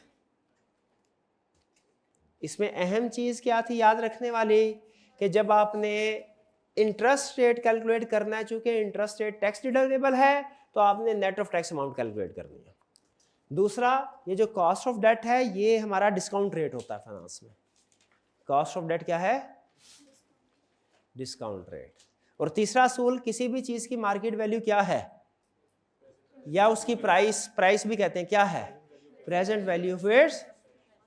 S1: इसमें अहम चीज़ क्या थी याद रखने वाली कि जब आपने इंटरेस्ट रेट कैलकुलेट करना है, चूंकि इंटरेस्ट रेट टैक्स डिडक्टेबल है तो आपने net of tax amount calculate करनी है। दूसरा, ये जो कॉस्ट ऑफ डेट है ये हमारा डिस्काउंट रेट होता है फाइनेंस में। कॉस्ट ऑफ डेट क्या है? Discount rate. और तीसरा असूल, किसी भी चीज़ की मार्केट वैल्यू क्या है या उसकी प्राइस भी कहते हैं, क्या है? Present value of its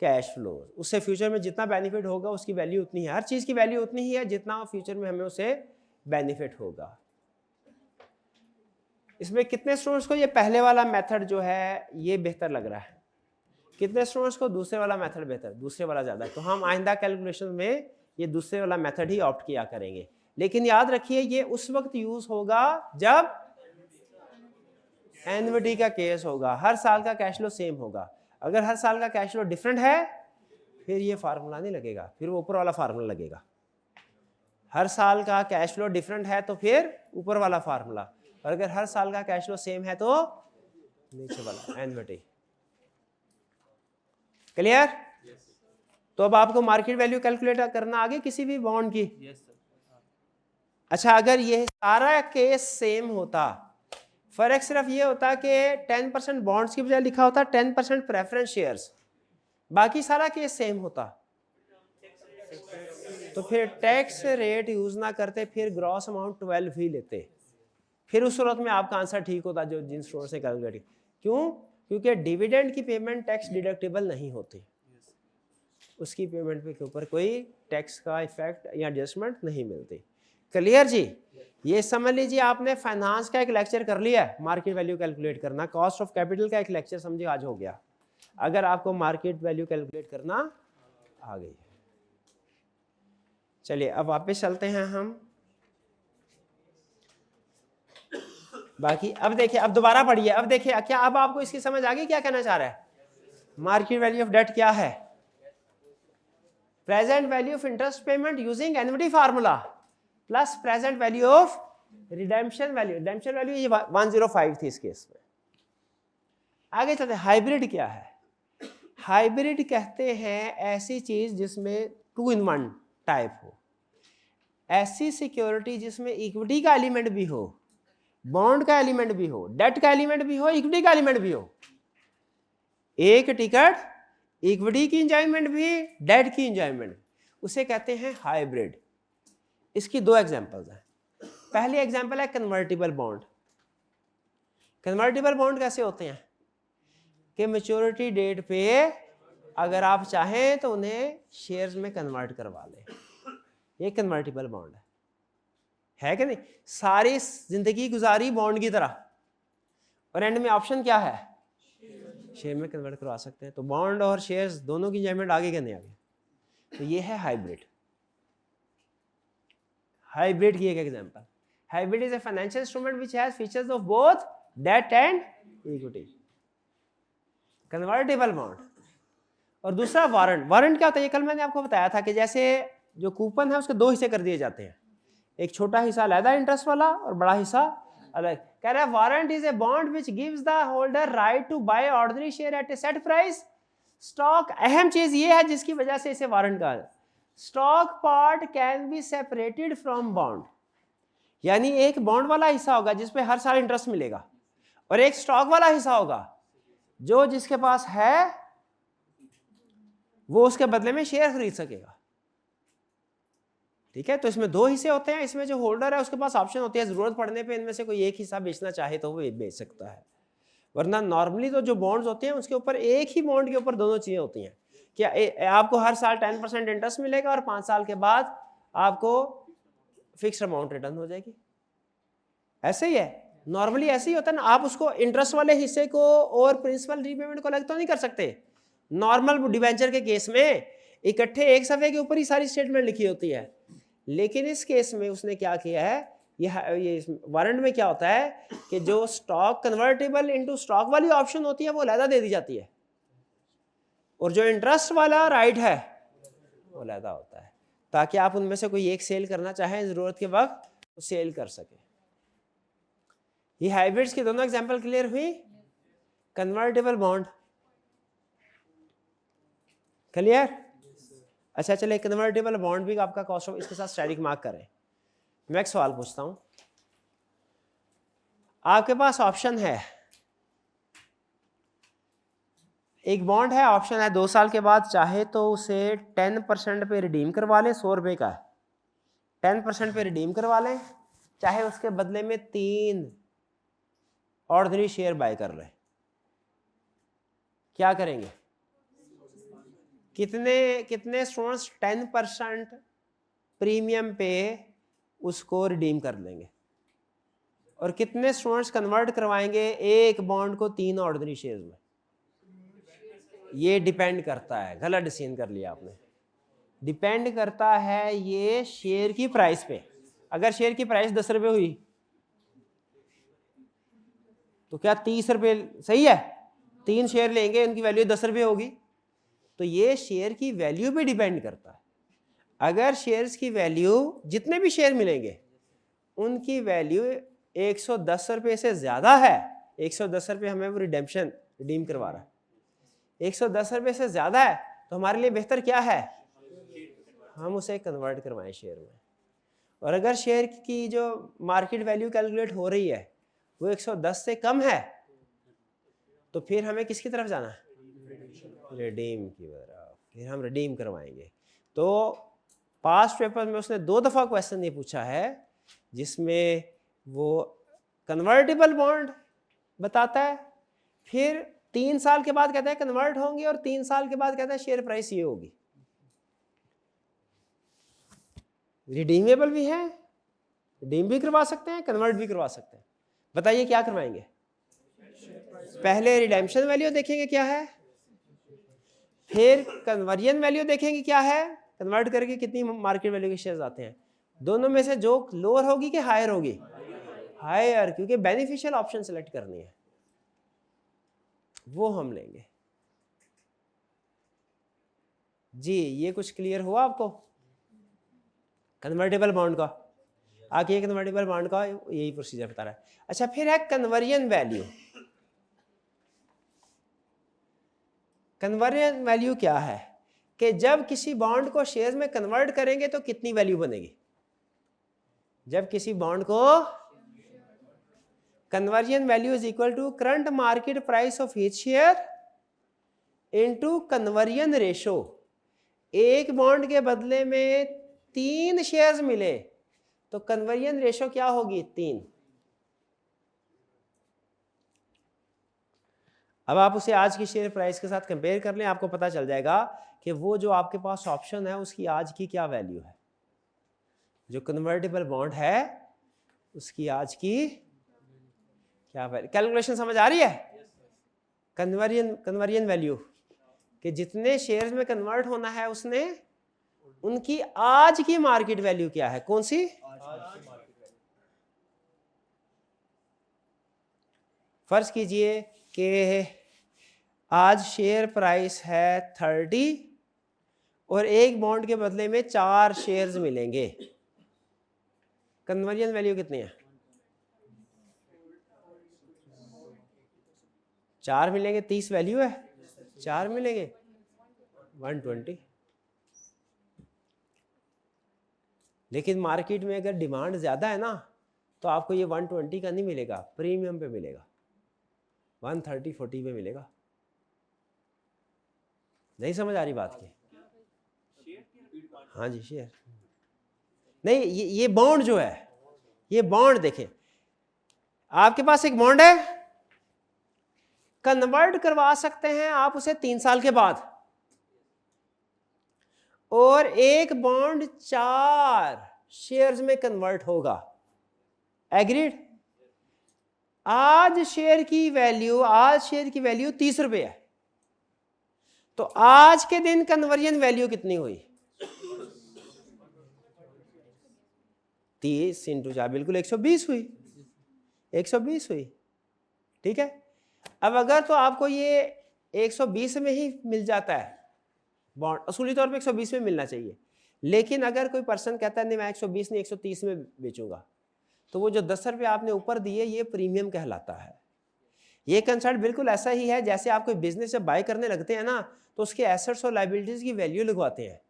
S1: cash flow. उससे फ्यूचर में जितना बेनिफिट होगा उसकी वैल्यू उतनी है, हर चीज़ की वैल्यू उतनी ही है जितना फ्यूचर में हमें उसे बेनिफिट होगा। इसमें कितने स्टूडेंट्स को ये पहले वाला मेथड जो है ये बेहतर लग रहा है? कितने स्टूडेंट्स को दूसरे वाला मेथड बेहतर? दूसरे वाला ज़्यादा है। तो हम आइंदा कैलकुलेशन में ये दूसरे वाला मेथड ही ऑप्ट किया करेंगे। लेकिन याद रखिए ये उस वक्त यूज होगा जब एन्युटी का केस होगा, हर साल का कैश फ्लो सेम होगा। अगर हर साल का कैश फ्लो डिफरेंट है फिर ये फार्मूला नहीं लगेगा, फिर वो ऊपर वाला फार्मूला लगेगा। हर साल का कैश फ्लो डिफरेंट है तो फिर ऊपर वाला फार्मूला, और अगर हर साल का कैश फ्लो सेम है तो नीचे वाला एन्युटी। क्लियर? तो अब आपको मार्केट वैल्यू कैलकुलेट करना आगे किसी भी बॉन्ड की। अच्छा, अगर ये सारा केस सेम होता, फर्क सिर्फ ये होता कि 10% बॉन्ड्स की बजाय लिखा होता 10% प्रेफरेंस शेयर्स, बाकी सारा केस सेम होता, तो फिर टैक्स रेट यूज ना करते, फिर ग्रॉस अमाउंट 12 ही लेते, फिर उस सूरत में आपका आंसर ठीक होता जो जिन स्टोर से कैलकुलेट। क्यों? क्योंकि डिविडेंड की पेमेंट टैक्स डिडक्टेबल नहीं होती, उसकी पेमेंट पे के ऊपर कोई टैक्स का इफेक्ट या एडजस्टमेंट नहीं मिलती। क्लियर जी? ये समझ लीजिए आपने फाइनेंस का एक लेक्चर कर लिया है, मार्केट वैल्यू कैलकुलेट करना। कॉस्ट ऑफ कैपिटल का एक लेक्चर समझिए आज हो गया, अगर आपको मार्केट वैल्यू कैलकुलेट करना आ गई। चलिए अब वापस चलते हैं हम। बाकी अब देखिए, अब दोबारा पढ़िए, अब देखिए क्या अब आपको इसकी समझ आ गई क्या कहना चाह रहा है? मार्केट वैल्यू ऑफ डेट क्या है? Present value of interest payment using annuity formula plus present value of redemption value. Redemption value ये 105 थी इस केस में। आगे चलते हैं, हाइब्रिड क्या है? हाइब्रिड कहते हैं ऐसी चीज जिसमें 2 in 1 टाइप हो, ऐसी सिक्योरिटी जिसमें इक्विटी का एलिमेंट भी हो, बॉन्ड का एलिमेंट भी हो, डेट का एलिमेंट भी हो, इक्विटी का एलिमेंट भी हो। एक टिकट इक्विटी की इंजॉयमेंट भी, डेट की इंजॉयमेंट, उसे कहते हैं हाइब्रिड। इसकी 2 एग्जांपल्स हैं। पहली एग्जांपल है कन्वर्टिबल बॉन्ड। कन्वर्टिबल बॉन्ड कैसे होते हैं कि मैच्योरिटी डेट पे अगर आप चाहें तो उन्हें शेयर्स में कन्वर्ट करवा लें, ये कन्वर्टिबल बॉन्ड है कि नहीं? सारी जिंदगी गुजारी बॉन्ड की तरह और एंड में ऑप्शन क्या है? शेयर में कन्वर्ट करवा सकते हैं। तो बॉन्ड और शेयर्स दोनों की इंजॉयमेंट आगे के नहीं आगे, तो ये है हाइब्रिड। हाइब्रिड की एक example, hybrid is a financial instrument which has features of both debt and equity. Convertible bond. और दूसरा वारंट। वारंट क्या होता है? ये कल मैंने आपको बताया था कि जैसे जो कूपन है उसके 2 हिस्से कर दिए जाते हैं, एक छोटा हिस्सा अलग इंटरेस्ट वाला और बड़ा हिस्सा अलग। कह रहा है warrant is a bond which gives the holder right to buy ordinary share at a set price stock. अहम चीज ये है जिसकी वजह से इसे वारंट कहा है। Stock part can be separated from bond, यानी एक बॉन्ड वाला हिस्सा होगा जिसपे हर साल इंटरेस्ट मिलेगा, और एक स्टॉक वाला हिस्सा होगा जो जिसके पास है वो उसके बदले में शेयर खरीद सकेगा। ठीक है? तो इसमें 2 हिस्से होते हैं। इसमें जो होल्डर है उसके पास ऑप्शन होती है, जरूरत पड़ने पे इनमें से कोई एक हिस्सा बेचना चाहे तो वो बेच सकता है, वरना नॉर्मली तो जो बॉन्ड्स होते हैं उसके ऊपर एक ही बॉन्ड के ऊपर दोनों चीजें होती हैं कि आपको हर साल 10% इंटरेस्ट मिलेगा और 5 साल के बाद आपको फिक्स्ड अमाउंट रिटर्न हो जाएगी। ऐसे ही है, नॉर्मली ऐसे ही होता है ना। आप उसको इंटरेस्ट वाले हिस्से को और प्रिंसिपल रीपेमेंट को अलग तो नहीं कर सकते। नॉर्मल डिबेंचर के केस में इकट्ठे एक सफे के ऊपर ही सारी स्टेटमेंट लिखी होती है, लेकिन इस केस में उसने क्या किया है, ये वारंट में क्या होता है कि जो स्टॉक कन्वर्टेबल इनटू स्टॉक वाली ऑप्शन होती है वो अलग दे दी जाती है, और जो इंटरेस्ट वाला राइट है वो अलग होता है, ताकि आप उनमें से कोई एक सेल करना चाहें जरूरत के वक्त सेल कर सके। ये हाइब्रिड्स की दोनों एग्जांपल क्लियर हुई। Convertible bond clear. अच्छा चले, कन्वर्टेबल बॉन्ड भी आपका कॉस्ट ऑफ, इसके साथ स्टैटिक मार्क करें। मैं एक सवाल पूछता हूं, आपके पास ऑप्शन है, एक बॉन्ड है, ऑप्शन है 2 साल के बाद चाहे तो उसे 10% पे रिडीम करवा लें, 100 रुपये का है, 10% पे रिडीम करवा लें, चाहे उसके बदले में 3 ऑर्डिनरी शेयर बाय कर लें। क्या करेंगे? कितने स्टूडेंट्स 10% प्रीमियम पे उसको रिडीम कर लेंगे, और कितने स्टूडेंट्स कन्वर्ट करवाएंगे एक बॉन्ड को 3 ऑर्डिनरी शेयर्स में? ये डिपेंड करता है, गलत डिसीजन कर लिया आपने। डिपेंड करता है ये शेयर की प्राइस पे। अगर शेयर की प्राइस 10 रुपये हुई तो क्या 30 रुपये सही है? 3 शेयर लेंगे, उनकी वैल्यू 10 रुपये होगी, तो ये शेयर की वैल्यू पे डिपेंड करता है। अगर शेयर्स की वैल्यू, जितने भी शेयर मिलेंगे उनकी वैल्यू 110 रुपये से ज्यादा है, 110 रुपये हमें वो रिडीम करवा रहा है, 110 रुपये से ज्यादा है, तो हमारे लिए बेहतर क्या है? हम उसे कन्वर्ट करवाएं शेयर में। और अगर शेयर की जो मार्केट वैल्यू कैलकुलेट हो रही है वो 110 से कम है, तो फिर हमें किसकी तरफ जाना है? रिडीम की तरफ। फिर हम रिडीम करवाएंगे। तो पास्ट पेपर में उसने 2 दफा क्वेश्चन ये पूछा है जिसमें वो कन्वर्टेबल बॉन्ड बताता है, फिर 3 साल के बाद कहता है कन्वर्ट होंगे, और 3 साल के बाद कहता है शेयर प्राइस ये होगी। रिडीमेबल भी है, रिडीम भी करवा सकते हैं, कन्वर्ट भी करवा सकते हैं। बताइए क्या करवाएंगे? पहले रिडेम्पशन वैल्यू देखेंगे क्या है, फिर कन्वर्जन वैल्यू देखेंगे क्या है, कन्वर्ट करके कितनी मार्केट वैल्यू के शेयर्स आते हैं। दोनों में से जो लोअर होगी कि हायर होगी? हायर, क्योंकि बेनिफिशियल ऑप्शन सेलेक्ट करनी है, वो हम लेंगे। जी ये कुछ क्लियर हुआ आपको कन्वर्टेबल बॉन्ड का? आगे कन्वर्टेबल बॉन्ड का यही प्रोसीजर बता रहा है। अच्छा फिर है कन्वर्जन वैल्यू। कन्वर्जन वैल्यू क्या है कि जब किसी बॉन्ड को शेयर्स में कन्वर्ट करेंगे तो कितनी वैल्यू बनेगी? जब किसी बॉन्ड को conversion value is equal to current market price of each share into conversion ratio. एक बॉन्ड के बदले में 3 शेयर्स मिले तो कन्वर्जन रेशो क्या होगी? 3। अब आप उसे आज की शेयर प्राइस के साथ कंपेयर कर लें, आपको पता चल जाएगा कि वो जो आपके पास ऑप्शन है उसकी आज की क्या वैल्यू है। जो कन्वर्टेबल बॉन्ड है उसकी आज की क्या वैल्यू, कैलकुलेशन समझ आ रही है? कन्वर्जन वैल्यू कि जितने शेयर्स में कन्वर्ट होना है उसने, उनकी आज की मार्केट वैल्यू क्या है? कौन सी? फर्ज कीजिए कि आज शेयर प्राइस है 30 और एक बॉन्ड के बदले में 4 शेयर्स मिलेंगे, कन्वर्जन वैल्यू कितनी है? 4 मिलेंगे, 30 वैल्यू है, 4 मिलेंगे 120। लेकिन मार्केट में अगर डिमांड ज्यादा है ना तो आपको ये 120 का नहीं मिलेगा, प्रीमियम पे मिलेगा, 130-40 पे मिलेगा। नहीं समझ आ रही बात की? हाँ जी शेयर नहीं, ये बॉन्ड जो है, ये बॉन्ड देखें, आपके पास एक बॉन्ड है, कन्वर्ट करवा सकते हैं आप उसे 3 साल के बाद, और एक बॉन्ड 4 शेयर्स में कन्वर्ट होगा। एग्रीड? आज शेयर की वैल्यू 30 रुपये है, तो आज के दिन कन्वर्जन वैल्यू कितनी हुई? 30 × 4 बिल्कुल 120 हुई, 120 हुई। ठीक है, अब अगर तो आपको ये 120 में ही मिल जाता है बॉन्ड, असूली तौर पे 120 में मिलना चाहिए, लेकिन अगर कोई पर्सन कहता है नहीं मैं 120 नहीं 130 में बेचूंगा, तो वो जो 10 रुपये आपने ऊपर दिए ये प्रीमियम कहलाता है। ये कंसेप्ट बिल्कुल ऐसा ही है जैसे आप कोई बिजनेस जब बाय करने लगते हैं ना तो उसके एसेट्स और लायबिलिटीज की वैल्यू लगवाते हैं।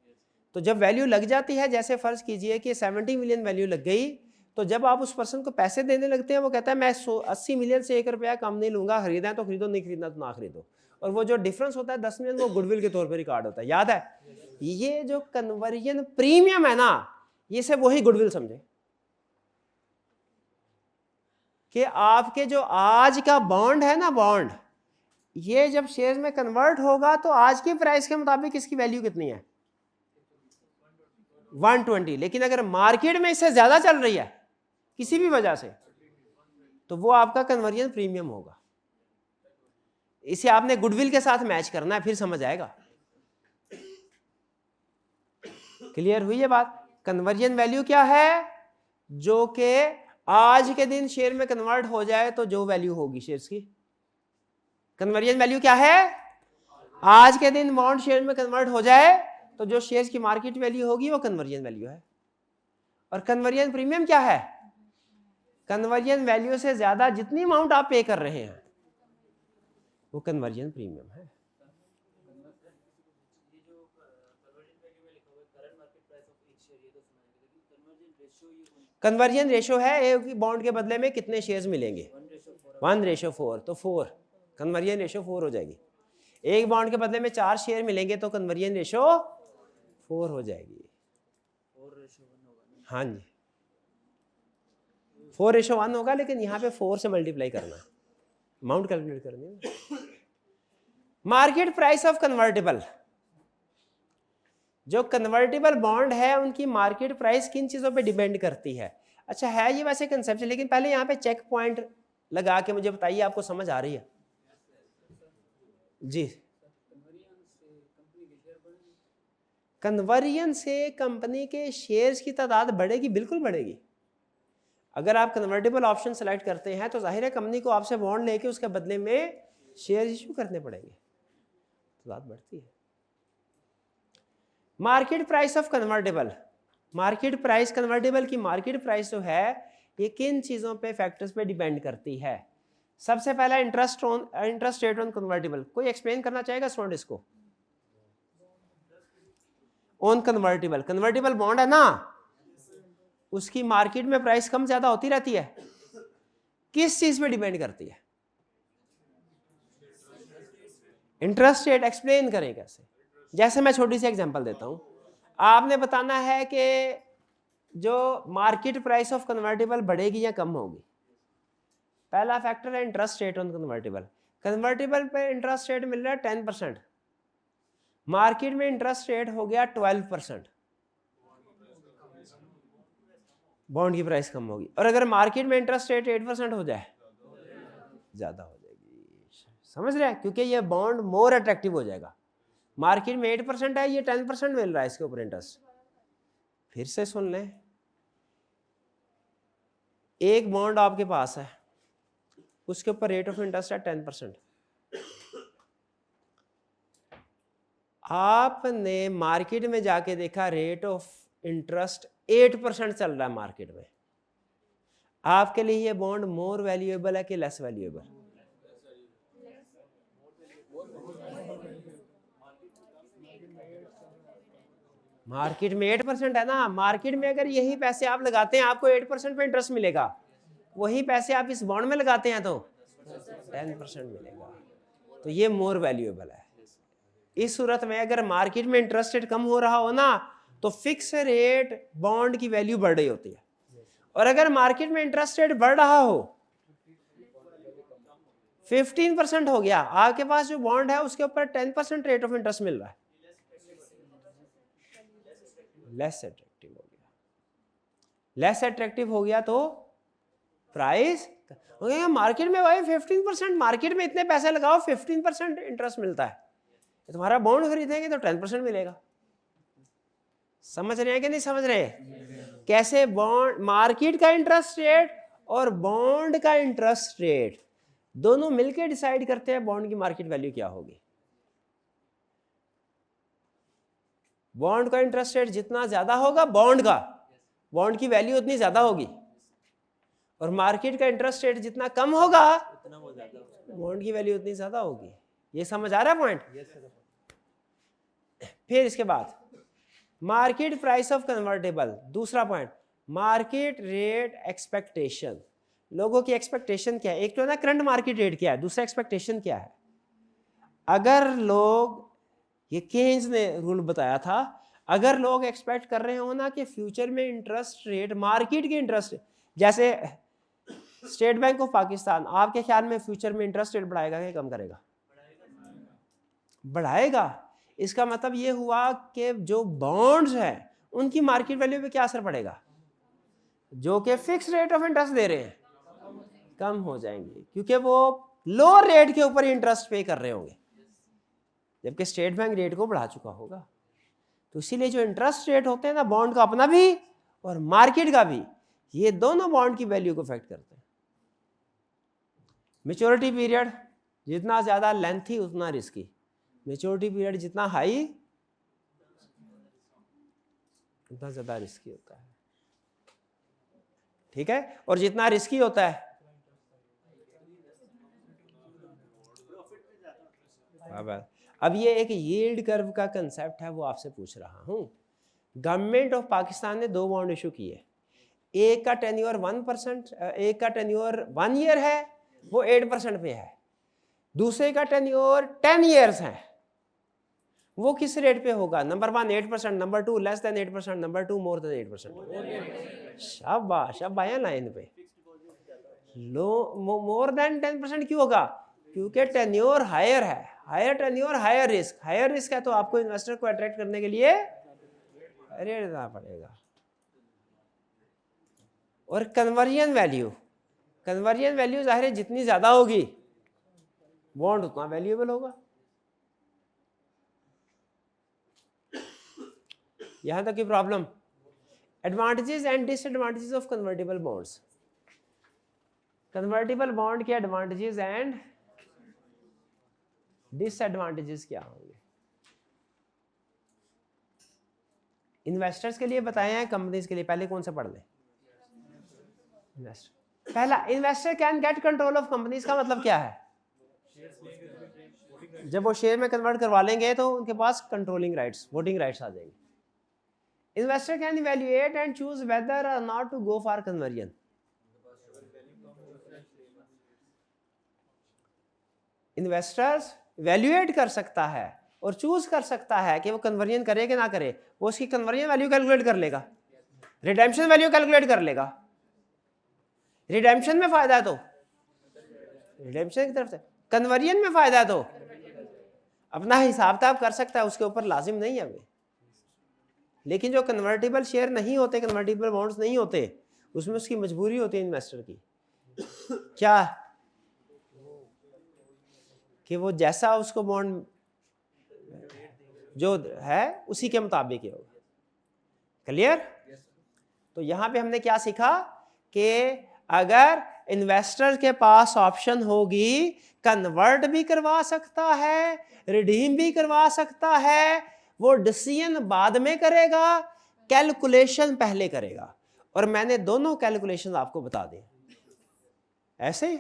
S1: तो जब वैल्यू लग जाती है, जैसे फर्ज कीजिए कि 70 मिलियन वैल्यू लग गई, तो जब आप उस पर्सन को पैसे देने लगते हैं वो कहता है मैं 80 मिलियन से 1 रुपया कम नहीं लूंगा, खरीदना है तो खरीदो, नहीं खरीदना तो ना खरीदो। और वो जो डिफरेंस होता है 10 मिलियन वो गुडविल के तौर पर रिकॉर्ड होता है, याद है? ये जो कन्वर्जन प्रीमियम है ना, ये सब वही गुडविल समझे कि आपके जो आज का बॉन्ड है ना, बॉन्ड ये जब शेयर में कन्वर्ट होगा तो आज की प्राइस के मुताबिक इसकी वैल्यू कितनी है? 120। लेकिन अगर मार्केट में इससे ज्यादा चल रही है किसी भी वजह से तो वो आपका कन्वर्जन प्रीमियम होगा। इसे आपने गुडविल के साथ मैच करना है, फिर समझ आएगा। क्लियर हुई ये बात? कन्वर्जन वैल्यू क्या है? जो कि आज के दिन शेयर में कन्वर्ट हो जाए तो जो वैल्यू होगी शेयर्स की। कन्वर्जन वैल्यू क्या है? आज के दिन बॉन्ड शेयर में कन्वर्ट हो जाए तो जो शेयर्स की मार्केट वैल्यू होगी वो कन्वर्जन वैल्यू है। और कन्वर्जन प्रीमियम क्या है? कन्वर्जन वैल्यू से ज्यादा जितनी अमाउंट आप पे कर रहे हैं वो कन्वर्जन प्रीमियम है। कन्वर्जन रेशो है एक बॉन्ड के बदले में कितने शेयर्स मिलेंगे, 1:4। तो 4 कन्वर्जन रेशो 4 हो जाएगी। एक बॉन्ड के बदले में 4 शेयर मिलेंगे तो कन्वर्जन रेशो 4 हो जाएगी। हाँ जी, 4:1 होगा, लेकिन यहाँ पे 4 से मल्टीप्लाई करना, अमाउंट कैलकुलेट करनी है। मार्केट प्राइस ऑफ कन्वर्टेबल, जो कन्वर्टेबल बॉन्ड है उनकी मार्केट प्राइस किन चीजों पे डिपेंड करती है? अच्छा है ये वैसे कंसेप्ट, लेकिन पहले यहाँ पे चेक पॉइंट लगा के मुझे बताइए आपको समझ आ रही है? जी, कन्वर्जन से कंपनी के शेयर्स की तादाद बढ़ेगी, बिल्कुल बढ़ेगी। अगर आप कन्वर्टेबल ऑप्शन सेलेक्ट करते हैं तो जाहिर है कंपनी को आपसे बॉन्ड लेके उसके बदले में शेयर इश्यू करने पड़ेंगे, तादाद बढ़ती है। Market price of convertible, market price convertible की मार्केट प्राइस जो है ये किन चीजों पे, फैक्टर्स पे डिपेंड करती है? सबसे पहला इंटरेस्ट रेट ऑन कन्वर्टेबल। कोई एक्सप्लेन करना चाहेगा स्टूडेंट इसको? ऑन कन्वर्टेबल, कन्वर्टेबल बॉन्ड है ना, उसकी मार्केट में प्राइस कम ज्यादा होती रहती है, किस चीज पे डिपेंड करती है? Interest rate. एक्सप्लेन करें कैसे? जैसे मैं छोटी सी एग्जांपल देता हूं, आपने बताना है कि जो मार्केट प्राइस ऑफ कन्वर्टेबल बढ़ेगी या कम होगी। पहला फैक्टर है interest rate on convertible. Convertible पे इंटरेस्ट रेट मिल रहा है 10%, मार्केट में इंटरेस्ट रेट हो गया 12%, बॉन्ड की प्राइस कम होगी। और अगर मार्केट में इंटरेस्ट रेट 8% हो जाए, ज्यादा हो जाएगी। समझ रहे हैं? क्योंकि ये बॉन्ड मोर अट्रैक्टिव हो जाएगा। मार्केट में 8% है, ये 10% मिल रहा है इसके ऊपर इंटरेस्ट। फिर से सुन लें, एक बॉन्ड आपके पास है, उसके ऊपर रेट ऑफ इंटरेस्ट है 10%। आपने मार्केट में जाके देखा रेट ऑफ इंटरेस्ट 8% चल रहा है मार्केट में, आपके लिए ये बॉन्ड मोर वैल्यूएबल है कि लेस वैल्यूएबल? मार्केट में 8% है ना, मार्केट में अगर यही पैसे आप लगाते हैं आपको 8% पे इंटरेस्ट मिलेगा, वही पैसे आप इस बॉन्ड में लगाते हैं तो 10% मिलेगा, तो ये मोर वैल्यूएबल है। इस सूरत में अगर मार्केट में इंटरेस्ट रेट कम हो रहा हो ना तो फिक्स रेट बॉन्ड की वैल्यू बढ़ रही होती है, और अगर मार्केट में इंटरेस्ट रेट बढ़ रहा हो, 15% हो गया, आपके पास जो बॉन्ड है उसके ऊपर 10% रेट ऑफ इंटरेस्ट मिल रहा है, लेस अट्रैक्टिव हो गया। लेस अट्रैक्टिव हो गया तो प्राइस मार्केट में भाई 15%, मार्केट में इतने पैसे लगाओ 15% इंटरेस्ट मिलता है, तुम्हारा बॉन्ड खरीदेंगे तो 10% मिलेगा। समझ रहे हैं कि नहीं समझ रहे? कैसे बॉन्ड, मार्केट का इंटरेस्ट रेट और बॉन्ड का इंटरेस्ट रेट दोनों मिलकर डिसाइड करते हैं बॉन्ड की मार्केट वैल्यू क्या होगी। बॉन्ड का इंटरेस्ट रेट जितना ज्यादा होगा बॉन्ड की वैल्यू उतनी ज्यादा होगी। और मार्केट का इंटरेस्ट रेट जितना कम होगा बॉन्ड की वैल्यू उतनी ज्यादा होगी। ये समझ आ रहा है पॉइंट? फिर इसके बाद मार्केट प्राइस ऑफ कन्वर्टेबल, दूसरा पॉइंट मार्केट रेट एक्सपेक्टेशन। लोगों की एक्सपेक्टेशन क्या है? एक तो ना करंट मार्केट रेट क्या है, दूसरा एक्सपेक्टेशन क्या है। अगर लोग, ये केन्स ने रूल बताया था, अगर लोग एक्सपेक्ट कर रहे हो ना कि फ्यूचर में इंटरेस्ट रेट मार्केट के इंटरेस्ट, जैसे स्टेट बैंक ऑफ पाकिस्तान, आपके ख्याल में फ्यूचर में इंटरेस्ट रेट बढ़ाएगा या कम करेगा? बढ़ाएगा। इसका मतलब ये हुआ कि जो बॉन्ड्स हैं उनकी मार्केट वैल्यू पे क्या असर पड़ेगा? जो कि फिक्स रेट ऑफ इंटरेस्ट दे रहे हैं कम हो जाएंगे, क्योंकि वो लोअर रेट के ऊपर इंटरेस्ट पे कर रहे होंगे, जबकि स्टेट बैंक रेट को बढ़ा चुका होगा। तो इसीलिए जो इंटरेस्ट रेट होते हैं ना, बॉन्ड का अपना भी और मार्केट का भी, ये दोनों बॉन्ड की वैल्यू को इफेक्ट करते हैं। मैच्योरिटी पीरियड जितना ज्यादा लेंथी उतना रिस्की, मैच्योरिटी पीरियड जितना हाई उतना ज्यादा रिस्की होता है, ठीक है? और जितना रिस्की होता है अब ये एक यील्ड कर्व का कंसेप्ट है, वो आपसे पूछ रहा हूं। गवर्नमेंट ऑफ पाकिस्तान ने 2 बॉन्ड इशू किए, एक का टेन्योर 1%, एक का टेन्योर 1 ईयर है, वो 8% पे है, दूसरे का टेन्योर 10 ईयर्स है, वो किस रेट पे होगा? Number 1 8%, number 2 less than 8%, number 2 more than 8%। शाबाश, अब आया लाइन पे। लो मोर देन 10% क्यों होगा? क्योंकि टेन्योर हायर है, higher tenure higher risk, higher risk है तो आपको इन्वेस्टर को अट्रैक्ट करने के लिए रेट देना पड़ेगा। और कन्वर्जन वैल्यू, कन्वर्जन वैल्यू जाहिर है जितनी ज्यादा होगी बॉन्ड उतना वैल्यूएबल होगा। यहां तक की problem. Advantages and disadvantages of convertible bonds. Convertible bond के एडवांटेजेस एंड डिसएडवांटेजेस क्या होंगे? इन्वेस्टर्स के लिए बताए हैं, कंपनीज के लिए? पहले कौन सा पढ़ लें? इन्वेस्टर। पहला, investor can get control of companies का मतलब क्या है? जब वो शेयर में कन्वर्ट करवा लेंगे तो उनके पास कंट्रोलिंग राइट्स, वोटिंग राइट्स आ जाएंगे। Investor can evaluate and choose whether or not to go for conversion. Investors evaluate कर सकता है और चूज कर सकता है कि वो कन्वर्जन करे कि ना करे। वो उसकी कन्वर्जन वैल्यू कैलकुलेट कर लेगा, रिडेम्पशन वैल्यू कैलकुलेट कर लेगा। रिडेम्पशन में फायदा है तो रिडेम्पशन की तरफ से, कन्वर्जन में फायदा है तो अपना हिसाब किताब कर सकता है, उसके ऊपर लाजिम नहीं है हमें। लेकिन जो कन्वर्टेबल शेयर नहीं होते, कन्वर्टेबल बॉन्ड्स नहीं होते, उसमें उसकी मजबूरी होती है इन्वेस्टर की, क्या कि वो जैसा उसको बॉन्ड जो है उसी के मुताबिक ही होगा। क्लियर? तो यहां पे हमने क्या सीखा कि अगर इन्वेस्टर के पास ऑप्शन होगी, कन्वर्ट भी करवा सकता है, रिडीम भी करवा सकता है, वो डिसीजन बाद में करेगा, कैलकुलेशन पहले करेगा। और मैंने दोनों कैलकुलेशन आपको बता दी, ऐसे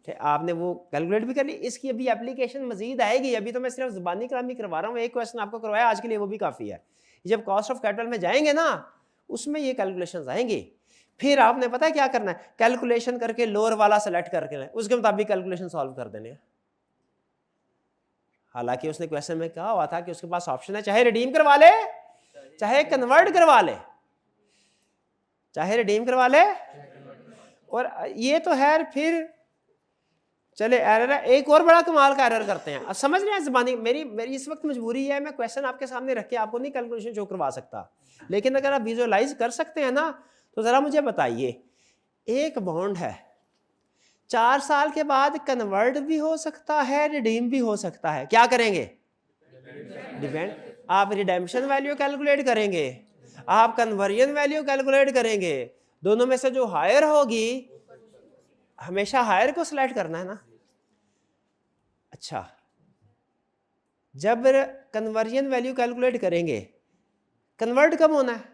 S1: आपने वो कैलकुलेट भी कर ली। इसकी अभी एप्लीकेशन मजीद आएगी, अभी तो मैं सिर्फ जुबानी कलामी करवा रहा हूँ, एक क्वेश्चन आपको करवाया आज के लिए, वो भी काफ़ी है। जब कॉस्ट ऑफ कैपिटल में जाएंगे ना, उसमें ये कैलकुलेशंस आएंगी। फिर आपने पता है क्या करना है? कैलकुलेशन करके लोअर वाला सेलेक्ट करके उसके मुताबिक कैलकुलेशन सॉल्व कर देने। हालांकि उसने क्वेश्चन में कहा हुआ था कि उसके पास ऑप्शन है, चाहे रिडीम करवा ले, चाहे कन्वर्ट करवा ले, चाहे रिडीम करवा ले। और ये तो है, फिर चले एरर है, एक और बड़ा कमाल का एरर करते हैं। अब समझ रहे हैं ज़बानी, मेरी इस वक्त मजबूरी है, मैं क्वेश्चन आपके सामने रख के आपको नहीं कैलकुलेशन शो करवा सकता, लेकिन अगर आप विजुअलाइज कर सकते हैं ना, तो ज़रा मुझे बताइए, एक बॉन्ड है, 4 साल के बाद कन्वर्ट भी हो सकता है, रिडीम भी हो सकता है, क्या करेंगे? डिपेंड। आप रिडेम्पशन वैल्यू कैलकुलेट करेंगे, आप कन्वर्जन वैल्यू कैलकुलेट करेंगे, दोनों में से जो हायर होगी, हमेशा हायर को सिलेक्ट करना है ना। अच्छा, जब कन्वर्जन वैल्यू कैलकुलेट करेंगे, कन्वर्ट कब होना है?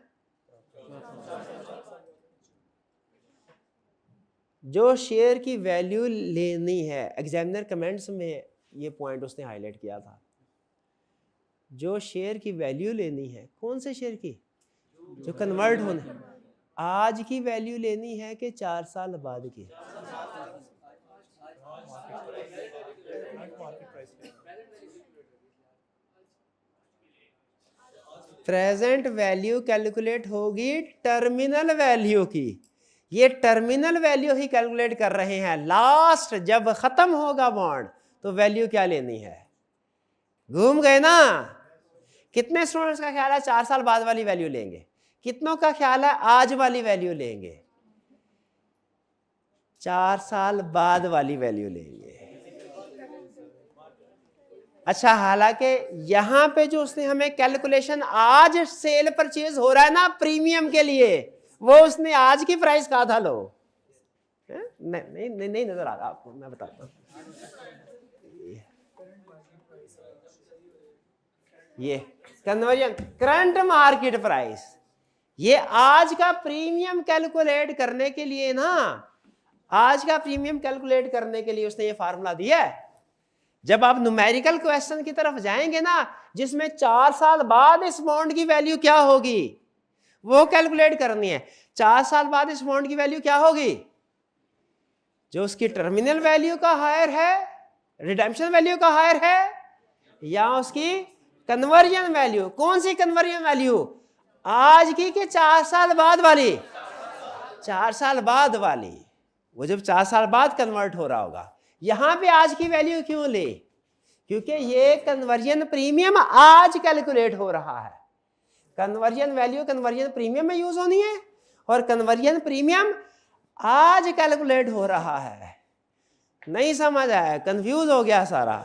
S1: जो शेयर की वैल्यू लेनी है, एग्जामिनर कमेंट्स में ये पॉइंट उसने हाईलाइट किया था, जो शेयर की वैल्यू लेनी है, कौन से शेयर की, जो कन्वर्ट होने, आज की वैल्यू लेनी है कि 4 साल बाद की, प्रेजेंट वैल्यू कैलकुलेट होगी टर्मिनल वैल्यू की, ये टर्मिनल वैल्यू ही कैलकुलेट कर रहे हैं, लास्ट जब खत्म होगा बॉन्ड तो वैल्यू क्या लेनी है। घूम गए ना। कितने स्टूडेंट्स का ख्याल है 4 साल बाद वाली वैल्यू लेंगे, कितनों का ख्याल है आज वाली वैल्यू लेंगे, 4 साल बाद वाली वैल्यू लेंगे। अच्छा, हालांकि यहां पे जो उसने हमें कैलकुलेशन आज सेल परचेज हो रहा है ना प्रीमियम के लिए, वो उसने आज की प्राइस कहा था। लो नहीं नहीं नहीं नजर आ रहा आपको, मैं बताता हूं। ये कन्वर्जन करंट मार्केट प्राइस, ये आज का प्रीमियम कैलकुलेट करने के लिए ना, आज का प्रीमियम कैलकुलेट करने के लिए उसने ये फार्मूला दिया है। जब आप न्यूमेरिकल क्वेश्चन की तरफ जाएंगे ना, जिसमें 4 साल बाद इस बॉन्ड की वैल्यू क्या होगी वो कैलकुलेट करनी है। 4 साल बाद इस बॉन्ड की वैल्यू क्या होगी, जो उसकी टर्मिनल वैल्यू का हायर है, रिडेम्पशन वैल्यू का हायर है, या उसकी कन्वर्जन वैल्यू। कौन सी कन्वर्जन वैल्यू, आज की कि 4 साल बाद वाली, 4 साल बाद वाली, वो जब 4 साल बाद कन्वर्ट हो रहा होगा। यहां पे आज की वैल्यू क्यों ले, क्योंकि ये कन्वर्जन प्रीमियम आज कैलकुलेट हो रहा है। कन्वर्जन वैल्यू कन्वर्जन प्रीमियम में यूज होनी है, और कन्वर्जन प्रीमियम आज कैलकुलेट हो रहा है। नहीं समझ आया, कंफ्यूज हो गया सारा,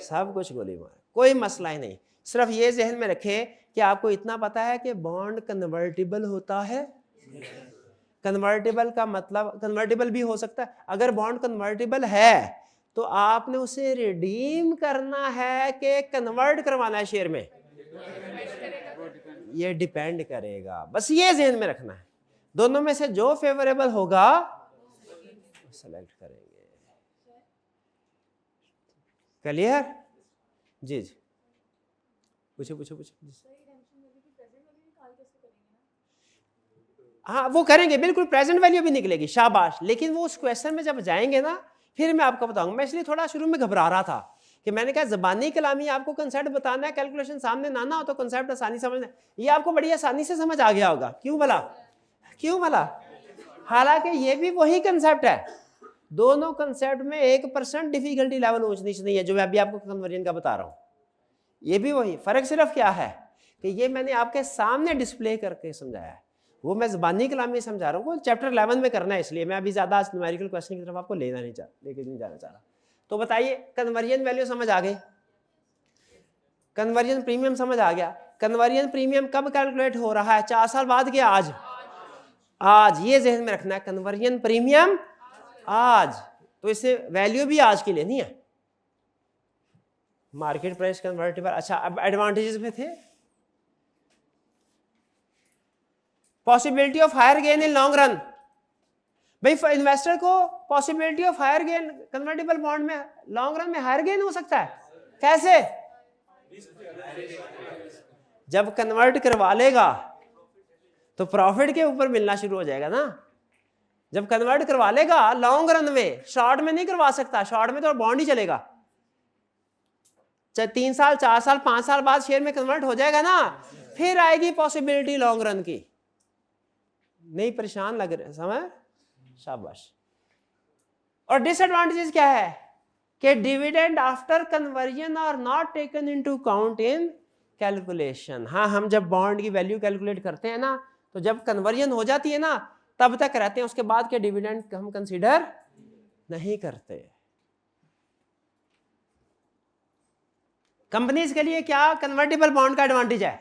S1: सब कुछ गोली मार, कोई मसला ही नहीं। सिर्फ ये जहन में रखे कि आपको इतना पता है कि बॉन्ड कन्वर्टिबल होता है। कन्वर्टिबल का मतलब कन्वर्टिबल भी हो सकता है। अगर बॉन्ड कन्वर्टिबल है तो आपने उसे रिडीम करना है कि कन्वर्ट करवाना है शेयर में, ये डिपेंड करेगा। बस ये ज़हन में रखना है, दोनों में से जो फेवरेबल होगा सेलेक्ट करेंगे। क्लियर? जी जी पूछो पूछो पूछो। हाँ वो करेंगे, बिल्कुल प्रेजेंट वैल्यू भी निकलेगी, शाबाश। लेकिन वो उस क्वेश्चन में जब जाएंगे ना फिर मैं आपको बताऊंगा। मैं इसलिए थोड़ा शुरू में घबरा रहा था कि मैंने कहा ज़बानी कलामी आपको कंसेप्ट बताना है, कैलकुलेशन सामने ना ना हो तो कंसेप्ट आसानी समझना। ये आपको बड़ी आसानी से समझ आ गया होगा। क्यों भला, क्यों भला? हालांकि ये भी वही कंसेप्ट है, दोनों कंसेप्ट में 1% डिफिकल्टी लेवल ऊंच नीच नहीं है, जो मैं अभी आपको कन्वर्जन का बता रहा हूँ। ये भी वही, फर्क सिर्फ क्या है कि ये मैंने आपके सामने डिस्प्ले करके समझाया है, वो मैं ज़बानी कलाम में समझा रहा हूँ। चैप्टर 11 में करना है, इसलिए मैं अभी ज़्यादा न्यूमेरिकल क्वेश्चन की तरफ आपको लेके नहीं जाना चाह रहा। तो बताइए, कन्वर्जन वैल्यू समझ आ गई, कन्वर्जन प्रीमियम समझ आ गया। कन्वर्जन प्रीमियम कब कैलकुलेट हो रहा है, 4 साल बाद के आज, आज ये जहन में रखना है, कन्वर्जन प्रीमियम आज, तो इसे वैल्यू भी आज की लेनी है। Market price convertible. अच्छा, अब एडवांटेजेस में थे possibility of higher gain in long run. भाई इन्वेस्टर को possibility of higher gain convertible bond में लॉन्ग रन में हायर गेन हो सकता है। कैसे? जब कन्वर्ट करवा लेगा तो प्रॉफिट के ऊपर मिलना शुरू हो जाएगा ना। जब कन्वर्ट करवा लेगा लॉन्ग रन में, शॉर्ट में नहीं करवा सकता, शॉर्ट में तो बॉन्ड ही चलेगा। 3 साल 4 साल 5 साल बाद शेयर में कन्वर्ट हो जाएगा ना, फिर आएगी पॉसिबिलिटी लॉन्ग रन की। नहीं परेशान लग रहे, समझ? शाबाश। और डिसएडवांटेजेस क्या है कि dividend after conversion are not taken into account in calculation. हाँ, हम जब बॉन्ड की वैल्यू कैलकुलेट करते हैं ना, तो जब कन्वर्जन हो जाती है ना तब तक रहते हैं, उसके बाद के डिविडेंड हम कंसीडर नहीं करते। कंपनीज के लिए क्या कन्वर्टिबल बॉन्ड का एडवांटेज है?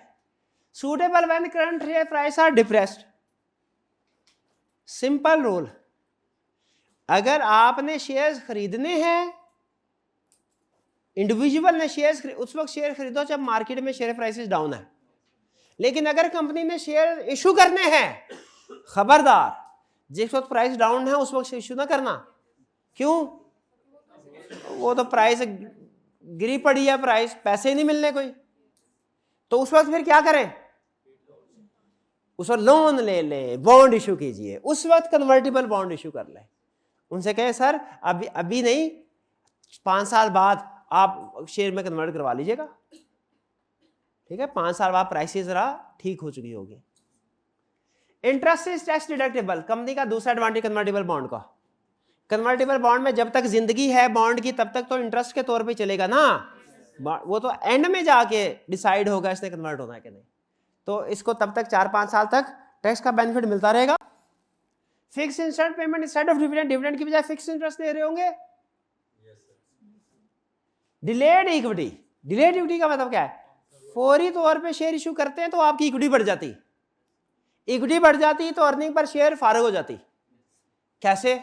S1: Suitable when current share price are depressed. Simple rule, अगर आपने शेयर्स खरीदने हैं, इंडिविजुअल ने शेयर्स उस वक्त शेयर खरीदो जब मार्केट में शेयर प्राइसेस डाउन है। लेकिन अगर कंपनी ने शेयर इशू करने हैं, खबरदार जिस वक्त प्राइस डाउन है उस वक्त इशू ना करना। क्यों? वो तो प्राइस गिरी पड़ी है, प्राइस पैसे ही नहीं मिलने कोई, तो उस वक्त फिर क्या करें? उस वक्त लोन ले ले, बॉन्ड इशू कीजिए, उस वक्त कन्वर्टिबल बॉन्ड इशू कर ले। उनसे कहे सर अभी अभी नहीं, 5 साल बाद आप शेयर में कन्वर्ट करवा लीजिएगा, ठीक है, 5 साल बाद प्राइसेस जरा ठीक हो चुकी होगी। Interest is tax deductible, company का दूसरा एडवांटेज कन्वर्टिबल बॉन्ड का। कन्वर्टिबल बॉन्ड में जब तक जिंदगी है बॉन्ड की तब तक तो इंटरेस्ट के तौर पे चलेगा ना, वो तो एंड में जाके डिसाइड होगा इसने कन्वर्ट होना है कि नहीं, तो इसको तब तक 4-5 साल तक टैक्स का बेनिफिट मिलता रहेगा। Fix instant payment instead of dividend, dividend की बजाय फिक्स इंटरेस्ट दे रहे होंगे। डिलेड इक्विटी, डिलेड इक्विटी का मतलब क्या है? फौरी तौर पे शेयर इशू करते हैं तो आपकी इक्विटी बढ़ जाती, इक्विटी बढ़ जाती तो अर्निंग पर शेयर फारग हो जाती। कैसे?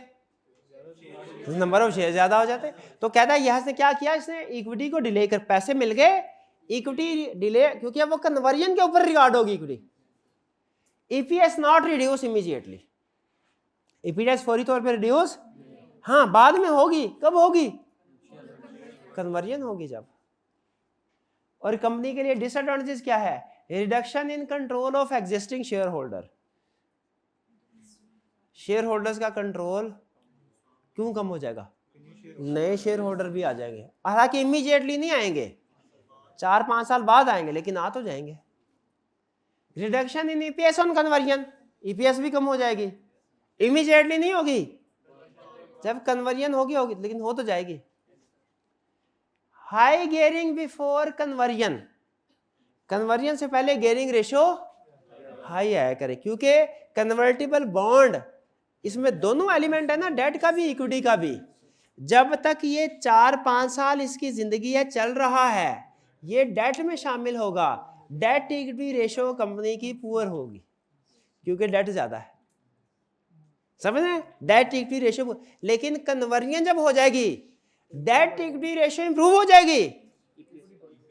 S1: नंबर ऑफ शेयर ज्यादा हो जाते। तो कहता है यहां से क्या किया इसने, इक्विटी को डिले कर, पैसे मिल गए, इक्विटी डिले, क्योंकि अब वो कन्वर्जन के ऊपर रिकॉर्ड होगी equity. EPS not reduce immediately, EPS फौरी तौर पे रिड्यूस, हाँ बाद में होगी, कब होगी? कन्वर्जन होगी जब। और कंपनी के लिए डिसएडवांटेजेस क्या है? Reduction in control of existing share holder, share holders का कंट्रोल क्यों कम हो जाएगा? नए शेयर होल्डर भी आ जाएंगे, हालांकि इमीडिएटली नहीं आएंगे, 4-5 साल बाद आएंगे, लेकिन आ तो जाएंगे। Reduction in EPS on conversion, EPS भी कम हो जाएगी, इमीडिएटली नहीं होगी, जब कन्वर्जन होगी होगी, लेकिन हो तो जाएगी। High gearing before conversion, conversion से पहले गेयरिंग रेशो हाई आया करे, क्योंकि कन्वर्टिबल बॉन्ड इसमें दोनों एलिमेंट है ना, डेट का भी इक्विटी का भी। जब तक ये 4-5 साल इसकी जिंदगी है चल रहा है, ये डेट में शामिल होगा, डेट इक्विटी रेशो कंपनी की पुअर होगी क्योंकि डेट ज्यादा है, समझ रहे हैं? डेट इक्विटी रेशो, लेकिन कन्वर्जन जब हो जाएगी डेट इक्विटी रेशो इंप्रूव हो जाएगी,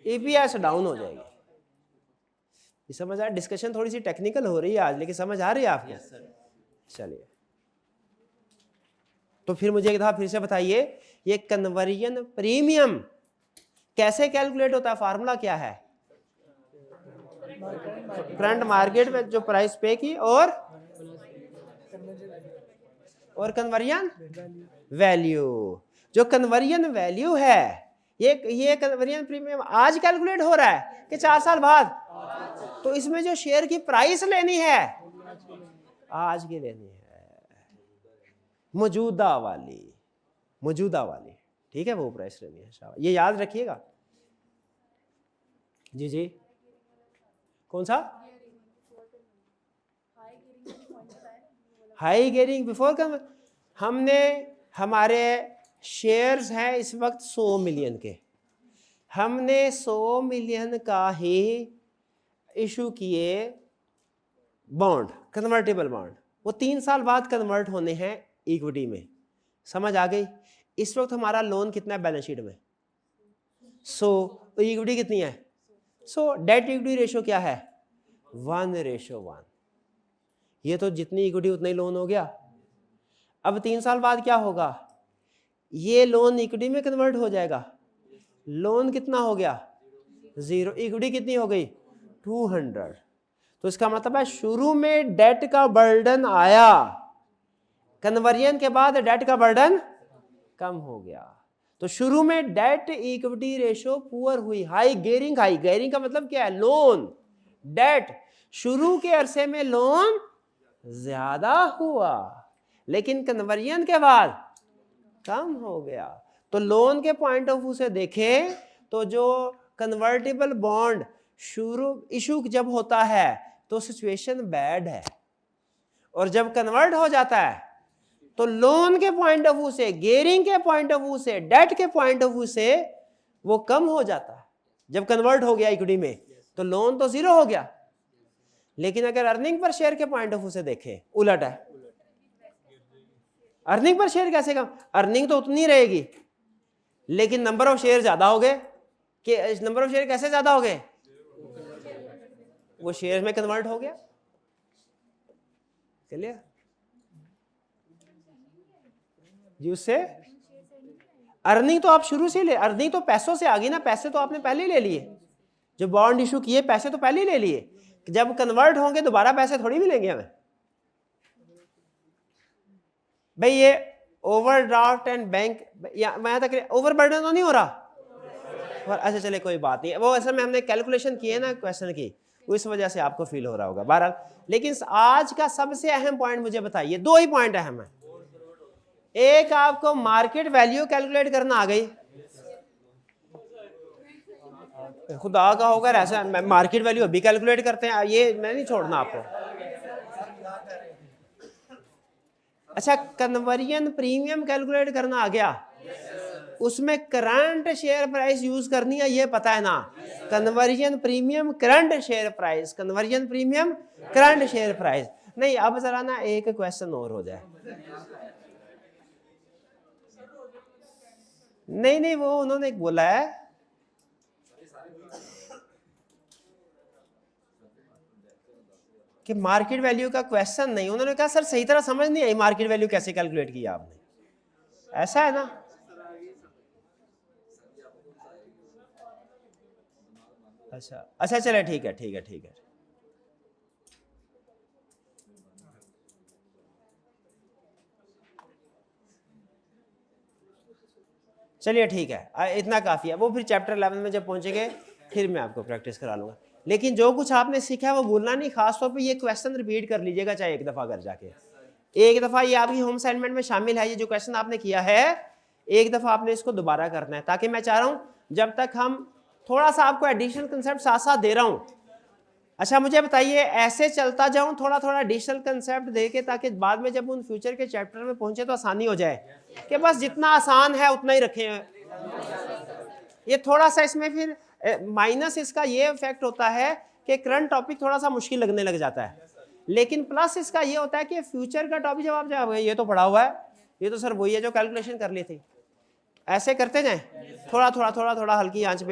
S1: ईपीएस डाउन हो जाएगी। ये समझ आ? डिस्कशन थोड़ी सी टेक्निकल हो रही है आज, लेकिन समझ आ रही है आपको? चलिए, तो फिर मुझे एक दफा फिर से बताइए, ये कन्वर्जन प्रीमियम कैसे कैलकुलेट होता है? फार्मूला क्या है? करंट मार्केट में जो प्राइस पे की और कन्वर्जन वैल्यू, जो कन्वर्जन वैल्यू है, ये कन्वर्जन प्रीमियम आज कैलकुलेट हो रहा है कि 4 साल बाद? तो इसमें जो शेयर की प्राइस लेनी है आज की लेनी है, मौजूदा वाली, ठीक है, वो प्राइस लेनी है। ये याद रखिएगा जी जी। कौन सा? हाई गेयरिंग बिफोर, हमने हमारे शेयर्स हैं इस वक्त 100 मिलियन के, हमने 100 मिलियन का ही इशू किए बॉन्ड, कन्वर्टेबल बॉन्ड, वो 3 साल बाद कन्वर्ट होने हैं इक्विटी में, समझ आ गई? इस वक्त हमारा लोन कितना है बैलेंस शीट में? 100, तो इक्विटी कितनी है? 100, डेट इक्विटी रेशो क्या है? 1:1। ये तो जितनी इक्विटी उतना ही लोन हो गया। अब 3 साल बाद क्या होगा? ये लोन इक्विटी में कन्वर्ट हो जाएगा, लोन कितना हो गया? 0, इक्विटी कितनी हो गई? 200। तो इसका मतलब है शुरू में डेट का बर्डन आया, कन्वर्जन के बाद डेट का बर्डन कम हो गया, तो शुरू में डेट इक्विटी रेशो पुअर हुई, हाई गेयरिंग। हाई गेयरिंग का मतलब क्या है? लोन, डेट, शुरू के अरसे में लोन ज्यादा हुआ, लेकिन कन्वर्जन के बाद कम हो गया। तो लोन के पॉइंट ऑफ व्यू से देखें तो जो कन्वर्टेबल बॉन्ड शुरू इशू जब होता है तो सिचुएशन बैड है, और जब कन्वर्ट हो जाता है तो लोन के पॉइंट ऑफ व्यू से, गेयरिंग के पॉइंट ऑफ व्यू से, डेट के पॉइंट ऑफ व्यू से वो कम हो जाता है। जब कन्वर्ट हो गया इक्विटी में तो लोन तो 0 हो गया, लेकिन अगर अर्निंग पर शेयर के पॉइंट ऑफ व्यू से देखें उलट है। अर्निंग पर शेयर कैसे कम? अर्निंग तो उतनी रहेगी, लेकिन नंबर ऑफ शेयर ज्यादा हो गए। कि नंबर ऑफ शेयर कैसे ज्यादा हो गए? वो शेयर में कन्वर्ट हो गया। चलिए, जी उससे अर्निंग तो आप शुरू से ले, अर्निंग तो पैसों से आ गई ना, पैसे तो आपने पहले ही ले लिए, जो बॉन्ड इशू किए पैसे तो पहले ही ले लिए, जब कन्वर्ट होंगे दोबारा पैसे थोड़ी मिलेंगे हमें भाई। ये ओवरड्राफ्ट एंड बैंक मैं तक ओवरबर्डन तो नहीं हो रहा, अच्छा चले कोई बात नहीं, वो असल में हमने कैलकुलेशन की है ना क्वेश्चन की, उस वजह से आपको फील हो रहा होगा। बहरहाल लेकिन आज का सबसे अहम पॉइंट मुझे बताइए, दो ही पॉइंट अहम है। एक आपको मार्केट वैल्यू कैलकुलेट करना आ गई, खुदा का होगा ऐसा मार्केट वैल्यू अभी कैलकुलेट करते हैं, ये मैं नहीं छोड़ना आपको। अच्छा कन्वर्जन प्रीमियम कैलकुलेट करना आ गया, उसमें करंट शेयर प्राइस यूज करनी है, ये पता है ना, conversion premium current share price, conversion premium current share price. नहीं अब जरा ना एक क्वेश्चन और हो जाए, नहीं वो उन्होंने बोला है कि मार्केट वैल्यू का क्वेश्चन नहीं, उन्होंने कहा सर सही तरह समझ नहीं आई मार्केट वैल्यू कैसे कैलकुलेट किया आपने, ऐसा है ना। अच्छा चले ठीक है। चलिए ठीक है, इतना काफ़ी है, वो फिर चैप्टर 11 में जब पहुंचेंगे फिर मैं आपको प्रैक्टिस करा लूँगा। लेकिन जो कुछ आपने सीखा है वो भूलना नहीं, खासतौर पे ये क्वेश्चन रिपीट कर लीजिएगा, चाहे एक दफ़ा घर जाके, एक दफ़ा ये आपकी होम असाइनमेंट में शामिल है, ये जो क्वेश्चन आपने किया है एक दफ़ा आपने इसको दोबारा करना है, ताकि मैं चाह रहा हूँ जब तक हम थोड़ा सा आपको एडिशनल कंसेप्ट साथ साथ दे रहा हूँ। अच्छा मुझे बताइए ऐसे चलता जाऊँ थोड़ा थोड़ा एडिशनल कंसेप्ट दे के, ताकि बाद में जब उन फ्यूचर के चैप्टर में पहुंचे तो आसानी हो जाए, कि बस जितना आसान है उतना ही रखे हैं। ये थोड़ा सा इसमें फिर माइनस इसका ये इफेक्ट होता है कि करंट टॉपिक थोड़ा सा मुश्किल लगने लग जाता है, लेकिन प्लस इसका ये होता है कि फ्यूचर का टॉपिक जब आप जाओगे ये तो पढ़ा हुआ है, ये तो सर वही है जो कैलकुलेशन कर ली थी, ऐसे करते जाएं थोड़ा थोड़ा हल्की आंच पे।